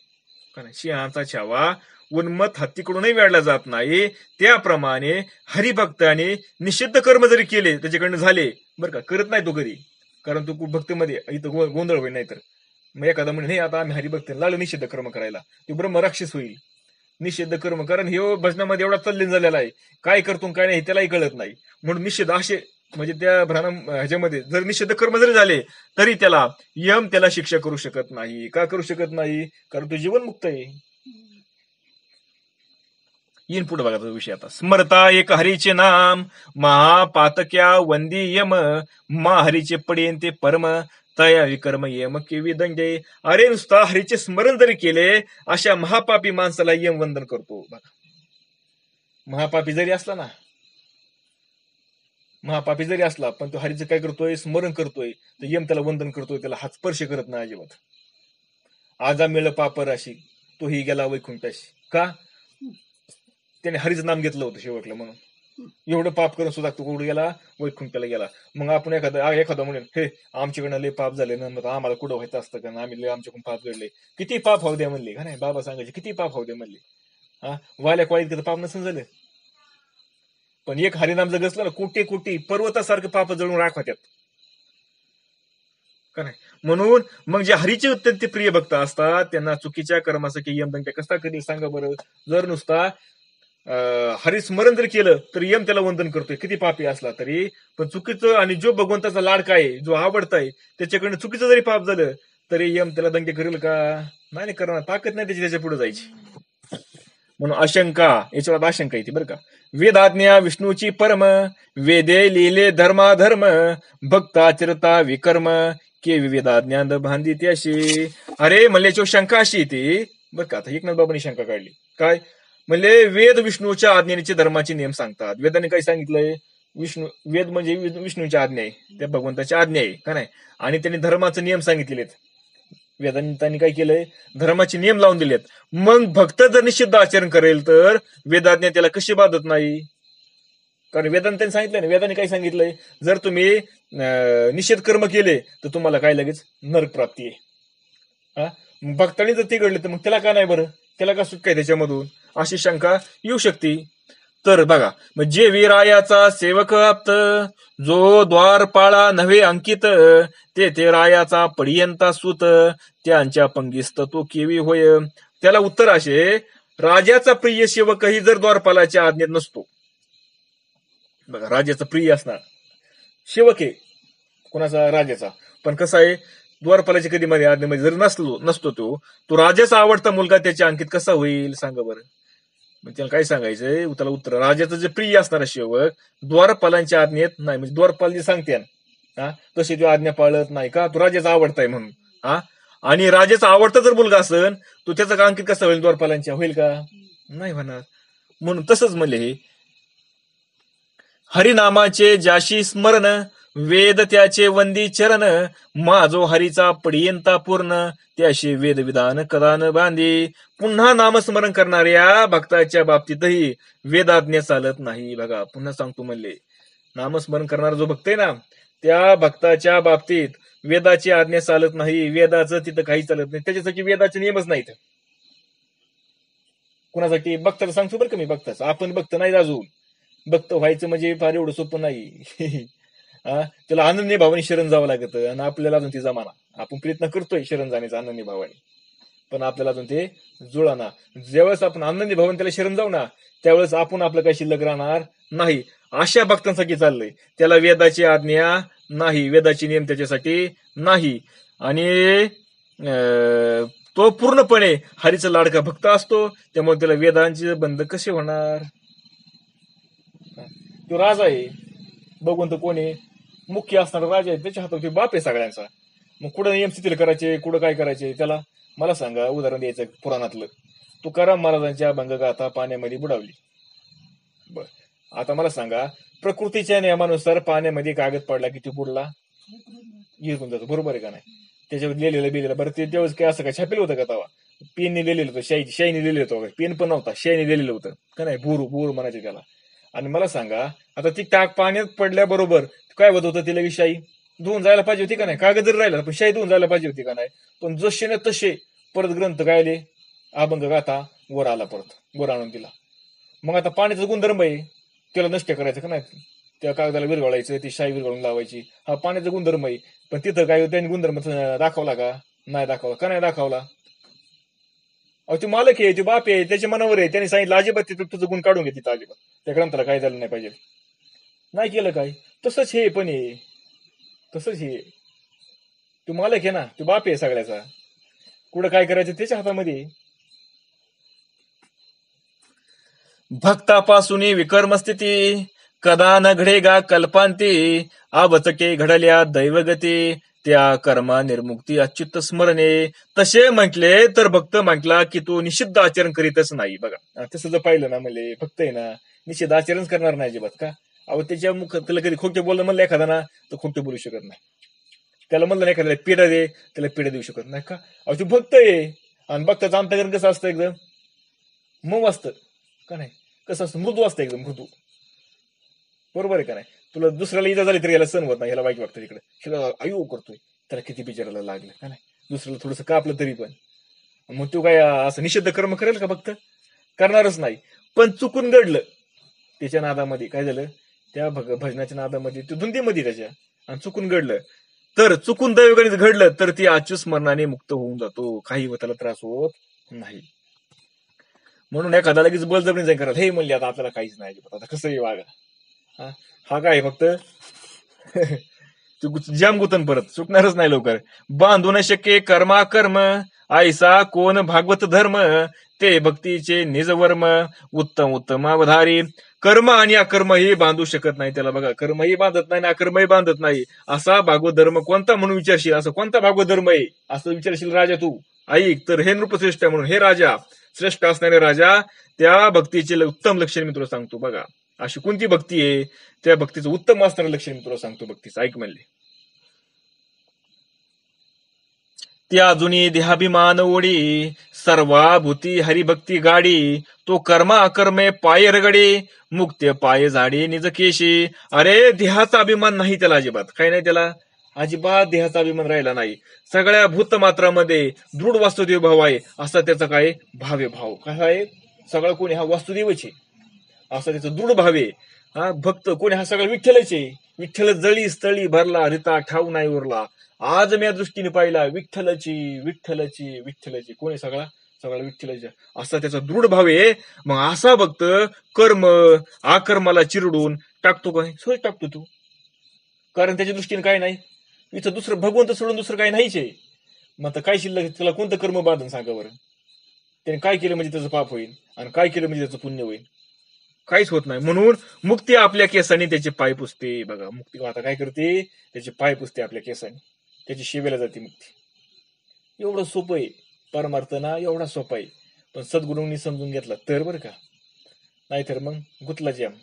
सिंहाचा छावा उन्मत हत्तीकडूनही वेढला जात नाही, त्याप्रमाणे हरिभक्ताने निषिद्ध कर्म जरी केले त्याच्याकडनं झाले बरं का, करत नाही तो घरी, कारण तो भक्तीमध्ये इथं गोंधळ होईल. नाही तर मग एखादा म्हणजे नाही आता आम्ही हरिभक्त लागलो निषिद्ध कर्म करायला, ते ब्रह्म राक्षस होईल. निषिद्ध कर्म, कारण हे भजनामध्ये एवढा तल्लीन झालेला आहे, काय करतो काय नाही त्यालाही कळत नाही, म्हणून निषिद्ध असे म्हणजे त्या भ्रान ह्याच्यामध्ये जर निषिद्ध कर्म जरी झाले तरी त्याला यम त्याला शिक्षा करू शकत नाही. का करू शकत नाही, कारण तो जीवनमुक्त आहे. येईन पुढे बघा तो विषय आता. स्मरता एक हरीचे नाम महापातक्या वंदी यम, मा हरीचे पडेन ते परम, तया विकर्म यम केवी दंडे. अरे नुसता हरीचे स्मरण जरी केले अशा महापापी माणसाला यम वंदन करतो. बघा, महापापी जरी असला ना, महापापी जरी असला पण तो हरीचं काय करतोय, स्मरण करतोय, तर यम त्याला वंदन करतोय, त्याला हात स्पर्श करत नाही अजिबात. आजा मिळ पापराशी तोही गेला वैकुंठाशी. का, त्याने हरीचं नाम घेतलं होतं शेवटला, म्हणून एवढं पाप करून सुद्धा तो कुठे गेला, वैकुंठाला गेला. मग आपण एखादा म्हणेल हे आमच्याकडनं लय पाप झाले ना, मग आम्हाला कुठं व्हायचं असतं का, आम्ही लय आमच्याकडून पाप घडले, किती पाप होऊ द्या म्हणले का नाही, बाबा सांगायचे किती पाप होऊ द्या म्हणले. वाल्या क्वाळीत कधी पाप नसून झालं, पण एक हरिनाम जर गसलं ना कोटी कोटी पर्वतासारखं पाप जळून राख होत्यात का नाही. म्हणून मग जे हरीचे अत्यंत प्रिय भक्त असतात त्यांना चुकीच्या कर्मासाठी यमदंड कसा कधी सांगा बरं. जर नुसता हरिस्मरण जर केलं तर यम त्याला वंदन करतोय किती पापी असला तरी, पण चुकीचं आणि जो भगवंताचा लाडका आहे जो आवडताय त्याच्याकडनं चुकीचं जरी पाप झालं तरी यम त्याला दंगे करेल का, नाही करणार, ताकद नाही त्याच्या पुढे जायची. म्हणून आशंका, याच्यावर आशंका येते बरं का. वेदाज्ञा विष्णूची परम, वेदे लिहिले धर्माधर्म, भक्त आचरता विकर्म, के वेदाज्ञान बांधी त्याशी. अरे म्हणल्याची शंका अशी येते बरं का. आता एकनाथ बाबांनी शंका काढली काय, म्हणजे वेद विष्णूच्या आज्ञेचे धर्माचे नियम सांगतात. वेदाने काय सांगितलंय? वेद म्हणजे विष्णूची आज्ञा आहे, त्या भगवंताची आज्ञा आहे का नाही. आणि त्यांनी धर्माचे नियम सांगितलेले आहेत. वेदांतांनी काय केलंय? धर्माचे नियम लावून दिलेत. मग भक्त जर निषिद्ध आचरण करेल तर वेदाज्ञा त्याला कशी बाधत नाही? कारण वेदांतांनी सांगितलंय ना, वेदांनी काय सांगितलंय? जर तुम्ही निषेध कर्म केले तर तुम्हाला काय लगेच नरक प्राप्ती आहे. भक्तांनी जर ते घडले तर मग त्याला का नाही बरं? त्याला का सुटका आहे त्याच्यामधून? अशी शंका येऊ शकते. तर बघा, जे वीरायाचा सेवक आप्त, जो द्वारपाळा नव्हे अंकित, ते रायाचा पडियंता सूत, त्यांच्या पंगीस्त तो केवी होय. त्याला उत्तर असे, राजाचा प्रिय सेवकही जर द्वारपालाच्या आज्ञेत नसतो, बघा राजाचा प्रिय असणार सेवक आहे कोणाचा? राजाचा. पण कसं आहे, द्वारपालाची कधी मध्ये आज्ञेमध्ये जर नसतो तो राजाचा आवडता मुलगा त्याच्या अंकित कसा होईल? सांगा बरं. मग त्याला काय सांगायचंय? त्याला उत्तर, राजाचं जे प्रिय असणारा सेवक द्वारपालांच्या आज्ञेत नाही, म्हणजे द्वारपाल जे सांगते तशी तो आज्ञा पाळत नाही का? तो राजाचा आवडताय म्हणून. आणि राजाचा आवडता जर मुलगा असेल तो त्याचा अंकित कसा होईल? द्वारपालांच्या होईल का? नाही होणार. म्हणून तसंच म्हणले हे, हरिनामाचे ज्याशी स्मरण, वेद त्याचे वंदी चरण, माझो हरीचा पडियंता पूर्ण, त्याशी वेद विधान कदा न बांधी. पुन्हा नामस्मरण करणाऱ्या भक्ताच्या बाबतीतही वेदाज्ञा चालत नाही. बघा पुन्हा सांगतो म्हणले, नामस्मरण करणारा जो भक्त आहे ना, त्या भक्ताच्या बाबतीत वेदाची आज्ञा चालत नाही. वेदाचं तिथं काही चालत नाही. त्याच्यासाठी वेदाचे नियमच नाहीत. कुणासाठी? भक्ताला सांगतो बरं का मी, भक्ताचं. आपण भक्त नाही अजून. भक्त व्हायचं म्हणजे फार एवढं सोपं नाही. त्याला आनंदी भावाने शरण जावं लागतं. आणि आपल्याला अजून ती जमाना, आपण प्रयत्न करतोय शरण जाण्याचा आनंदी भावाने, पण आपल्याला अजून ते जुळाना. ज्यावेळेस आपण आनंदी भावाने त्याला शरण जाऊ ना, त्यावेळेस आपण आपलं काही शिल्लक राहणार नाही. अशा भक्तांसाठी चाललंय. त्याला वेदाची आज्ञा नाही, वेदाचे नियम त्याच्यासाठी नाही. आणि तो पूर्णपणे हरीचा लाडका भक्त असतो, त्यामुळे त्याला वेदांचे बंध कसे होणार? तो राजा आहे, भगवंत कोण आहे? मुख्य असणारा राजा आहे, त्याच्या हातात बाप आहे सगळ्यांचा. मग कुठं नियम शिथिल करायचे, कुठं काय करायचे त्याला? मला सांगा, उदाहरण द्यायचं पुराणातलं. तुकाराम महाराजांच्या अभंगगाथा पाण्यामध्ये बुडावली. बर, आता मला सांगा, प्रकृतीच्या नियमानुसार पाण्यामध्ये कागद पडला की तो बुडला येऊन जातो, बरोबर आहे का नाही? त्याच्यावर लिहिलेलं बरं, ते तेव्हा काय असं काय छापेल होतं का? तेव्हा पेनने लिहिलेलं होतं, शाईने लिहिलेलं होतं. पेन पण नव्हता, शाईने लिहिलेलं होतं का नाही? भूर म्हणायचे त्याला. आणि मला सांगा, आता ती टाक पाण्यात पडल्याबरोबर काय होत होतं? तिला शाई धुवून जायला पाहिजे होती का नाही? कागद जरी राहिला पण शाई धुवून जायला पाहिजे होती का नाही? पण जसे ना तसे परत ग्रंथ गायले, अभंग गाथा वर आला, परत वर आणून दिला. मग आता पाण्याचा गुणधर्म आहे, त्याला नष्ट करायचं का नाही? त्या कागदाला विरघळायचं, ती शाई विरघळून लावायची, हा पाण्याचा गुणधर्म आहे. पण तिथं काय त्यांनी गुणधर्म दाखवला का? नाही दाखवला. का नाही दाखवला? अहो, ती मालक आहे, ती बाप आहे, त्याच्या मनावर आहे. त्यांनी सांगितलं अजिबात तुझं गुण काढून घे तिथं, अजिबात त्या ग्रंथाला काय झालं नाही पाहिजे. नाही केलं काय? तसंच हे पण आहे, तसंच हे. तू मालक आहे ना, तू बाप आहे सगळ्याचा. कुठं काय करायचं त्याच्या हातामध्ये. भक्तापासून विकर्म स्थिती, कदा न घडेगा कल्पांती, आवचके घडल्या दैवगती, त्या कर्मा निर्मुक्ती अच्युत स्मरणे. तसे म्हटले तर भक्त म्हटला की तो निषिद्ध आचरण करीतच नाही. बघा तसं जर पाहिलं ना, म्हणजे भक्त आहे ना, निषिद्ध आचरण करणार नाही अजिबात. का? अहो, त्याच्या मुख त्याला कधी खोटे बोललं म्हणलं एखादा ना, तर खोटे बोलू शकत नाही. त्याला म्हणलं नाही एखाद्याला पिढा दे, त्याला पिढा देऊ शकत नाही. का? अहो, तू भक्त आहे. आणि भक्ताचं अंतकरण कसं असतं? एकदम मऊ असतं का नाही? कसं असतं? मृदू असतं, एकदम मृदू. बरोबर आहे का नाही? तुला दुसऱ्याला इजा झाली तरी याला सण होत नाही, याला वाईट वाटतं. तिकडे आयु करतोय, त्याला किती बिचारायला लागलं का नाही? दुसऱ्याला थोडंसं कापलं तरी पण. मग तू काय असं निषिद्ध कर्म करेल का? भक्त करणारच नाही. पण चुकून घडलं त्याच्या नादामध्ये, काय झालं? त्या भजनाच्या नादामध्ये, त्या धुंदीमध्ये त्याच्या, आणि चुकून घडलं तर, चुकून दैवगणित घडलं तर ती अच्युत स्मरणाने मुक्त होऊन जातो. काही त्याला त्रास होत नाही. म्हणून एखादा लगेच बळजबरीने जाईल करायला, हे म्हणले आता आपल्याला काहीच नाही, आता कसंही वागा. हा काय फक्त जाम गुतन, परत चुकणारच नाही लवकर. बांधून शक्य कर्मा कर्म, ऐसा कोण भागवत धर्म, ते भक्तीचे निजवर्म, उत्तम उत्तम अवधारी. कर्म आणि अकर्म हे बांधू शकत नाही त्याला. बघा, कर्मही बांधत नाही, अकर्मही बांधत नाही. असा भागवत धर्म कोणता म्हणून विचारशील? असं कोणता भागवत धर्म आहे असं विचारशील राजा तू? ऐक तर, हे नृपश्रेष्ठ म्हणून, हे राजा, श्रेष्ठ असणारे राजा, त्या भक्तीचे उत्तम लक्षण मी तुला सांगतो. बघा अशी कोणती भक्ती आहे, त्या भक्तीचं उत्तम असणारं लक्षण मी तुला सांगतो भक्तीचं. ऐक म्हणले, त्या अजूनी देहाभिमान ओढी, सर्वाभूती हरिभक्ती गाडी, तो कर्मा अकर्मे पाय रगडे, मुक्त पाय झाडे निज केशी. अरे देहाचा अभिमान नाही त्याला अजिबात, काही नाही त्याला अजिबात देहाचा अभिमान राहिला नाही. सगळ्या भूतमात्रामध्ये दृढ वास्तुदेव भाव आहे असा त्याचा काय भाव आहे. भाव काय आहे, सगळं कोणी हा वास्तुदेवच आहे असा त्याचा दृढ भाव आहे. हा भक्त कोणी हा सगळा विठ्ठलच आहे. विठ्ठल जळी स्थळी भरला, रिता ठाऊ नाही उरला, आज मी या दृष्टीने पाहिला, विठ्ठलची विठ्ठलची विठ्ठलची, कोणी सगळा सगळा विठ्ठलची असा त्याचा दृढ भाव आहे. मग असा भक्त कर्म आकर्माला चिरडून टाकतो काय, सहज टाकतो तू, कारण त्याच्या दृष्टीने काय नाही, इथं दुसरं भगवंत सोडून दुसरं काही नाहीच आहे. मग आता काय शिल्लक, त्याला कोणतं कर्म बांधून सांगा बरं. त्याने काय केलं म्हणजे त्याचं पाप होईल आणि काय केलं म्हणजे त्याचं पुण्य होईल, काहीच होत नाही. म्हणून मुक्ती आपल्या केसाने त्याचे पाय पुसते. बघा मुक्ती आता काय करते, त्याचे पाय पुसते आपल्या केसाने, त्याची शिवेला जाते मुक्ती. एवढं सोपं आहे परमार्थ ना, एवढा सोपा आहे. पण सद्गुरूंनी समजून घेतला तर बरं का, नाहीतर मग गुतला जॅम.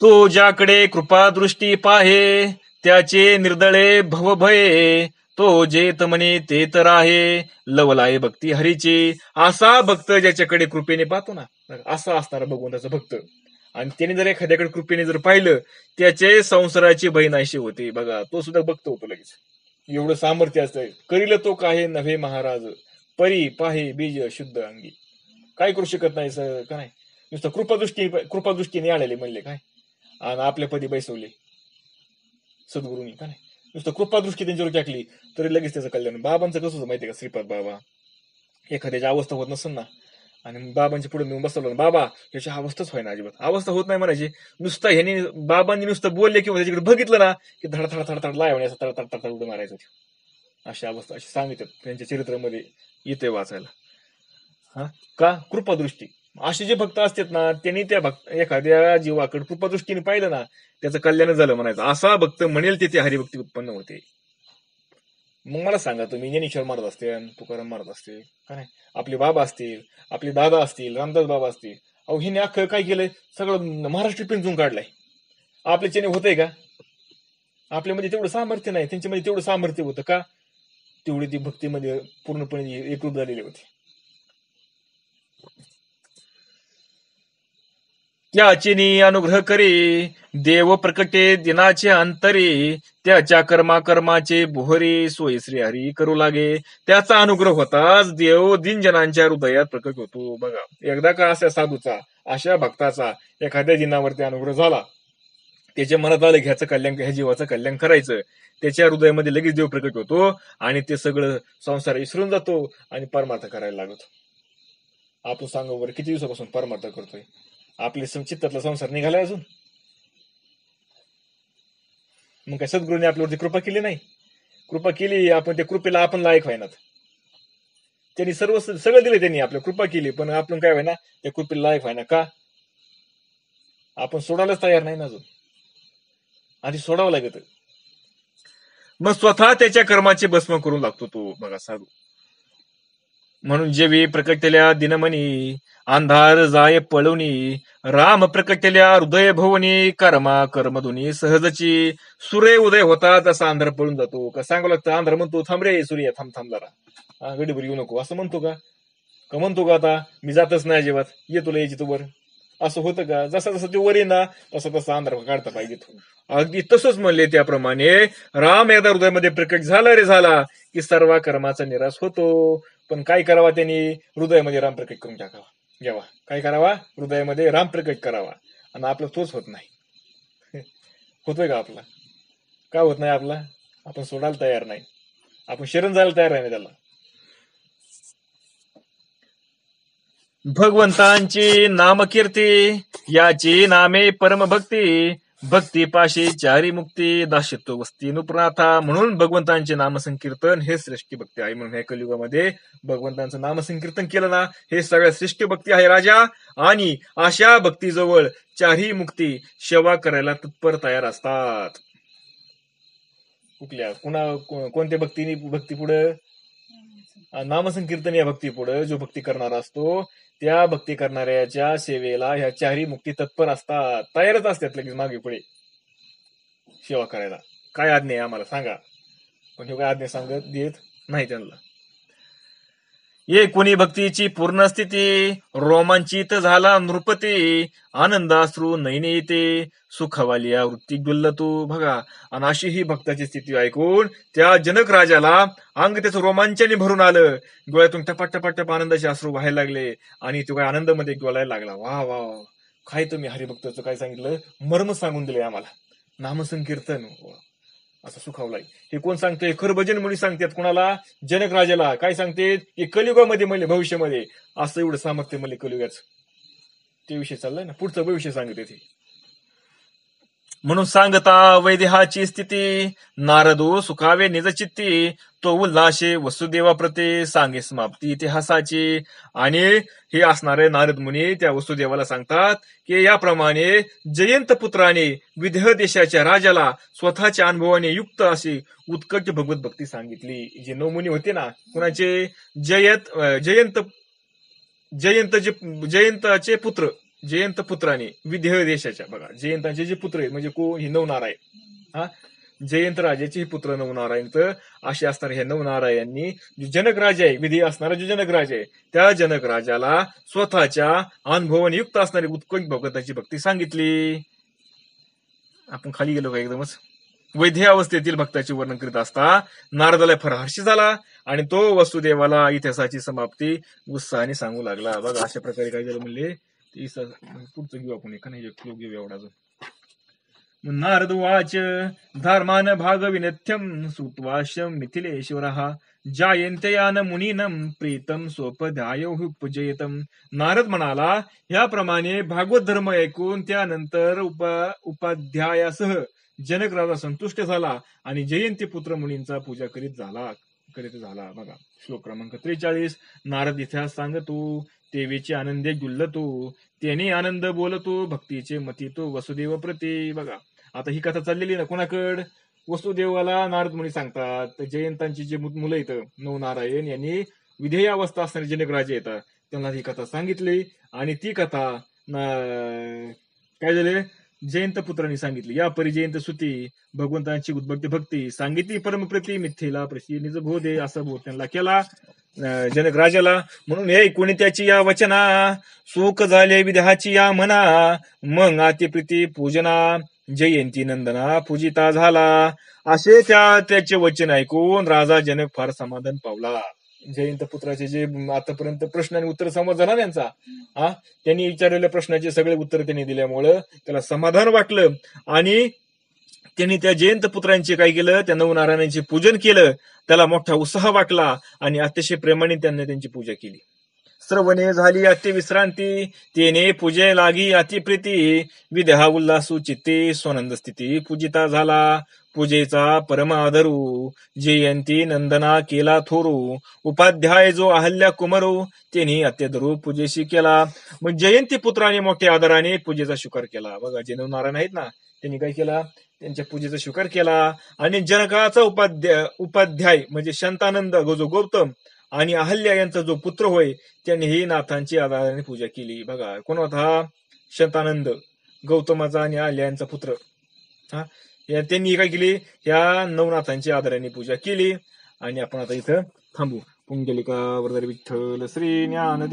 तो ज्याकडे कृपा दृष्टी पाहे, त्याचे निर्दळे भवभये, तो जेत म्हणे ते तर आहे, लवलाय भक्ती हरीची. असा भक्त ज्याच्याकडे कृपेने पाहतो ना, असा असणारा भगवंताचा भक्त. आणि त्याने जर एखाद्याकडे कृपेने जर पाहिलं, त्याचे संसाराची बहिणाशी होते. बघा तो सुद्धा भक्त होतो लगेच, एवढं सामर्थ्य असतं. करील तो काय नव्हे महाराज, परी पाहे बीज शुद्ध अंगी. काय करू शकत नाही सर का नाही, नुसतं कृपादृष्टीने आलेले म्हणले काय, आणि आपल्या पदी बैसवले सद्गुरूंनी का नाही. नुसतं कृपादृष्टी त्यांच्यावर टाकली तरी लगेच त्याचं कल्याण. बाबांचं कसं होतं माहितीये का, श्रीपाद बाबा एखाद्याची अवस्था होत नसेल ना, आणि बाबांच्या पुढे नेऊन बसवलं, बाबा याची अवस्थाच व्हाय ना, अजिबात अवस्था होत नाही म्हणायची. नुसतं ह्यानी बाबांनी नुसतं बोलले किंवा त्याच्याकडे बघितलं ना की धड थड थड थड लावण्याचं तड तड तड उडं मारायचं. अशी अवस्था अशी सांगितलं त्यांच्या चरित्रामध्ये येते वाचायला. हा का, कृपादृष्टी. असे जे भक्त असतात ना, त्यांनी त्या एखाद्या जीवाकडे कृपादृष्टीने पाहिलं ना, त्याचं कल्याण झालं म्हणायचं. असा भक्त म्हणेल तिथे हरिभक्ती उत्पन्न होते. मग मला सांगा तुम्ही, ज्ञानेश्वर महाराज असतील, तुकाराम महाराज असतील का नाही, आपले बाबा असतील, आपले दादा असतील, रामदास बाबा असतील, अहो हिने अख्खं काय केलंय, सगळं महाराष्ट्र पिंजून काढलाय. आपल्याच्याने होतंय का, आपल्यामध्ये तेवढं सामर्थ्य नाही, त्यांच्यामध्ये तेवढं सामर्थ्य होतं का, तेवढी ती भक्तीमध्ये पूर्णपणे एकरूप झालेले होते. त्याचिनी अनुग्रह करी, देव प्रकटे दिनाचे अंतरी, त्याच्या कर्माचे बोहरी सोयी श्री हरी करू लागे. त्याचा अनुग्रह होताच देव दिनजनांच्या हृदयात प्रकट होतो. बघा एकदा का अशा साधूचा, अशा भक्ताचा एखाद्या दिनावरती अनुग्रह झाला, त्याच्या मनात आलं ह्याचं कल्याण, ह्या जीवाचं कल्याण करायचं, त्याच्या हृदयामध्ये लगेच देव प्रकट होतो आणि ते सगळं संसार विसरून जातो आणि परमार्थ करायला लागतो. आपण सांगा बरं, किती दिवसापासून परमार्थ करतोय, आपले चित्तातला संसार निघालाय अजून? मग काय सद्गुरूने आपल्यावरती कृपा केली नाही? कृपा केली, आपण त्या कृपेला आपण लायक व्हायनात. त्यांनी सगळं दिलं, त्यांनी आपल्या कृपा केली, पण आपण काय व्हायना त्या कृपेला लायक व्हायना का, आपण सोडायलाच तयार नाही ना अजून, आधी सोडावं लागत. मग स्वतः त्याच्या कर्माचे भस्म करून लागतो तो. बघा साधू म्हणून जेवी प्रकटल्या दिनमनी, अंधार जाय पळवणी, राम प्रकटल्या हृदय भवनी, कर्मा कर्मधुनी सहजची. सूर्य उदय होता तसा अंधार पळून जातो. का सांगावं लागतं, अंधार म्हणतो थांब रे सूर्य, थांब थांब जरा, गडीभर येऊ नको असं म्हणतो का, म्हणतो का आता मी जातच नाही अजिबात, ये तुला यायची तू वर, असं होतं का? जसा जसा ते वर ना तसा तसा अंधार काढता पाहिजे. अगदी तसंच म्हणले त्याप्रमाणे राम एकदा हृदयामध्ये प्रकट झाला रे झाला की सर्व कर्माचा निराश होतो. पण काय करावा, त्यांनी हृदयामध्ये राम प्रकट करून टाकावा. जेव्हा काय करावा, हृदयामध्ये राम प्रकट करावा. आणि आपला तोच होत नाही. होतोय का आपला? का होत नाही आपला? आपण सोडायला तयार नाही, आपण शरण जायला तयार आहे ना त्याला. भगवंतांची नामकीर्ती, याची नामे परमभक्ती, भक्ती पाशी चारी मुक्ती, दास्यत्व वस्ती नुप्रनाथा. म्हणून भगवंतांचे नामसंकीर्तन हे श्रेष्ठ भक्ती आहे. म्हणून ह्या कलियुगामध्ये भगवंतांचं नामसंकीर्तन केलं ना, हे सगळ्यात श्रेष्ठ भक्ती आहे राजा. आणि अशा भक्तीजवळ चारही मुक्ती सेवा करायला तत्पर तयार असतात. कुठल्या कोणत्या भक्ती पुढे? नामसंकीर्तन या भक्ती पुढे जो भक्ती करणारा असतो त्या भक्ती करणाऱ्याच्या सेवेला ह्या चारही मुक्ती तत्पर असतात, तयारच असतात लगेच मागे पुढे सेवा करायला. काय आज्ञा आहे आम्हाला सांगा, पण हे काय आज्ञा सांगत देत नाही त्यांना. ये कोणी भक्तीची पूर्ण स्थिती, रोमांचित झाला नृपती, आनंदाश्रू नैने येते, सुखवालिया वृत्ती गुल्लतू. बघा, आणि अशी ही भक्ताची स्थिती ऐकून त्या जनक राजाला अंग त्याचं रोमांचाने भरून आलं, डोळ्यातून टपाटपाटप आनंदाचे अश्रू व्हायला लागले आणि तो काय आनंदामध्ये डोलायला लागला. वा वा वा, काय तुम्ही हरिभक्ताचं काय सांगितलं, मर्म सांगून दिले आम्हाला. नामसंकीर्तन असं सुखावलाय. हे कोण सांगतोय? खरं भजन मुनी सांगतात. कोणाला? जनक राजाला. काय सांगते? की कलियुगामध्ये म्हणले, भविष्यामध्ये असं एवढं सामर्थ्य म्हणले कलियुगाचं. ते विषय चाललाय ना, पुढचं भविष्य सांगते ते. म्हणून सांगता वैदेहाची स्थिती, नारदो सुखावे निजचित्ती, तो उल्हाशे वसुदेवा प्रते, सांगे समाप्ती इतिहासाची. आणि हे असणारे नारद मुनी त्या वसुदेवाला सांगतात की याप्रमाणे जयंत पुत्राने विदेह देशाच्या राजाला स्वतःच्या अनुभवाने युक्त अशी उत्कट भगवत भक्ती सांगितली. जे 9 मुनी होते ना, कुणाचे? जयंताचे पुत्र, जयंत पुत्राने विदेह देशाच्या. बघा, जयंताचे जे पुत्र आहेत म्हणजे हे 9 नारायण. हा, जयंत राजाचे हे पुत्र 9 नारायण. तर असे असणार ह्या 9 नारायणांनी जनक राजा आहे, विधी असणारा जो जनक राजा आहे, त्या जनक राजाला स्वतःच्या अनुभवाने युक्त असणारी उत्कट भगवताची भक्ती सांगितली. आपण खाली गेलो का एकदमच? वैद्य अवस्थेतील भक्ताचे वर्णन करीत असता नारदाला फार हर्ष झाला आणि तो वसुदेवाला इतिहासाची समाप्ती उत्साहाने सांगू लागला. बघा, अशा प्रकारे काय झालं म्हणले, पुढचं घेऊ आपण, एका नाही श्लोक घेऊ एवढा अजून. नारद वाच धर्मान भागविनथ्यम सुत्वाश्यम मिथिलेश्वर जायंतयान मुनीनम प्रीतम स्वपदायोपजयतम. नारद म्हणाला, याप्रमाणे भागवत धर्म ऐकून त्यानंतर उपाध्यायासह जनक राजा संतुष्ट झाला आणि जयंती पुत्र मुनींचा पूजा करीत झाला. बघा, श्लोक क्रमांक 43. नारद इतिहास सांगतो, तेवेचे आनंदे गुल्लतो, त्याने आनंद बोलतो, भक्तीचे मती तो वसुदेव प्रती. बघा, आता ही कथा चाललेली ना कोणाकड? वसुदेवाला नारद मुनी सांगतात. जयंतांची जे मुलं येतं 9 नारायण यांनी विधेय अवस्था असणारे जनक राजे येतात, त्यांना ही कथा सांगितली. आणि ती कथा काय झाले? जयंत पुत्रांनी सांगितली. या परी जयंत सुती भगवंतांची उद्भक्ती भक्ती सांगितली परमप्रती मिथ्येला प्रशी निज बोधे, असा बोध त्यांना केला जनक राजाला. म्हणून हे कोणी त्याची या वचना, सुख झाले विदेहाची या म्हणा, मग अतिप्रीती पूजना, जयंती नंदना पूजिता झाला. असे त्याचे वचन ऐकून राजा जनक फार समाधान पावला. जयंत पुत्राचे जे आतापर्यंत प्रश्न आणि उत्तर समज झाला त्यांचा, त्यांनी विचारलेल्या प्रश्नाचे सगळे उत्तर त्यांनी दिल्यामुळं त्याला समाधान वाटलं आणि त्यांनी त्या जयंत पुत्रांचे काय केलं? त्या 9 नारायणांचे पूजन केलं. त्याला मोठा उत्साह वाटला आणि अतिशय प्रेमाने त्यांनी त्यांची पूजा केली. श्रवणे झाली अति विश्रांती, तेने पूजे लागी अतिप्रीती, विदेहा उल्हासू चित्ते स्वानंद स्थिती पूजिता झाला. पूजेचा परम आदरू, जयंती नंदना केला थोरू, उपाध्याय जो अहल्या कुमारू, त्यांनी अत्यधरू पूजेशी केला. मग जयंती पुत्राने मोठ्या आदराने पूजेचा स्वीकार केला. बघा, जे 9 नारायण आहेत ना, त्यांनी काय केला? त्यांच्या पूजेचा स्वीकार केला. आणि जनकाचा उपाध्याय म्हणजे शांतानंद जो गौतम आणि अहल्या यांचा जो पुत्र होय, त्यांनी ही नाथांची आदराने पूजा केली. बघा, कोण होता? शांतानंद, गौतमाचा आणि अहल्या यांचा पुत्र. त्यांनी काय केली? या 9 नाथांची आदराने पूजा केली. आणि आपण आता इथं थांबू. पुंडलिका वरदरी विठ्ठल श्री ज्ञान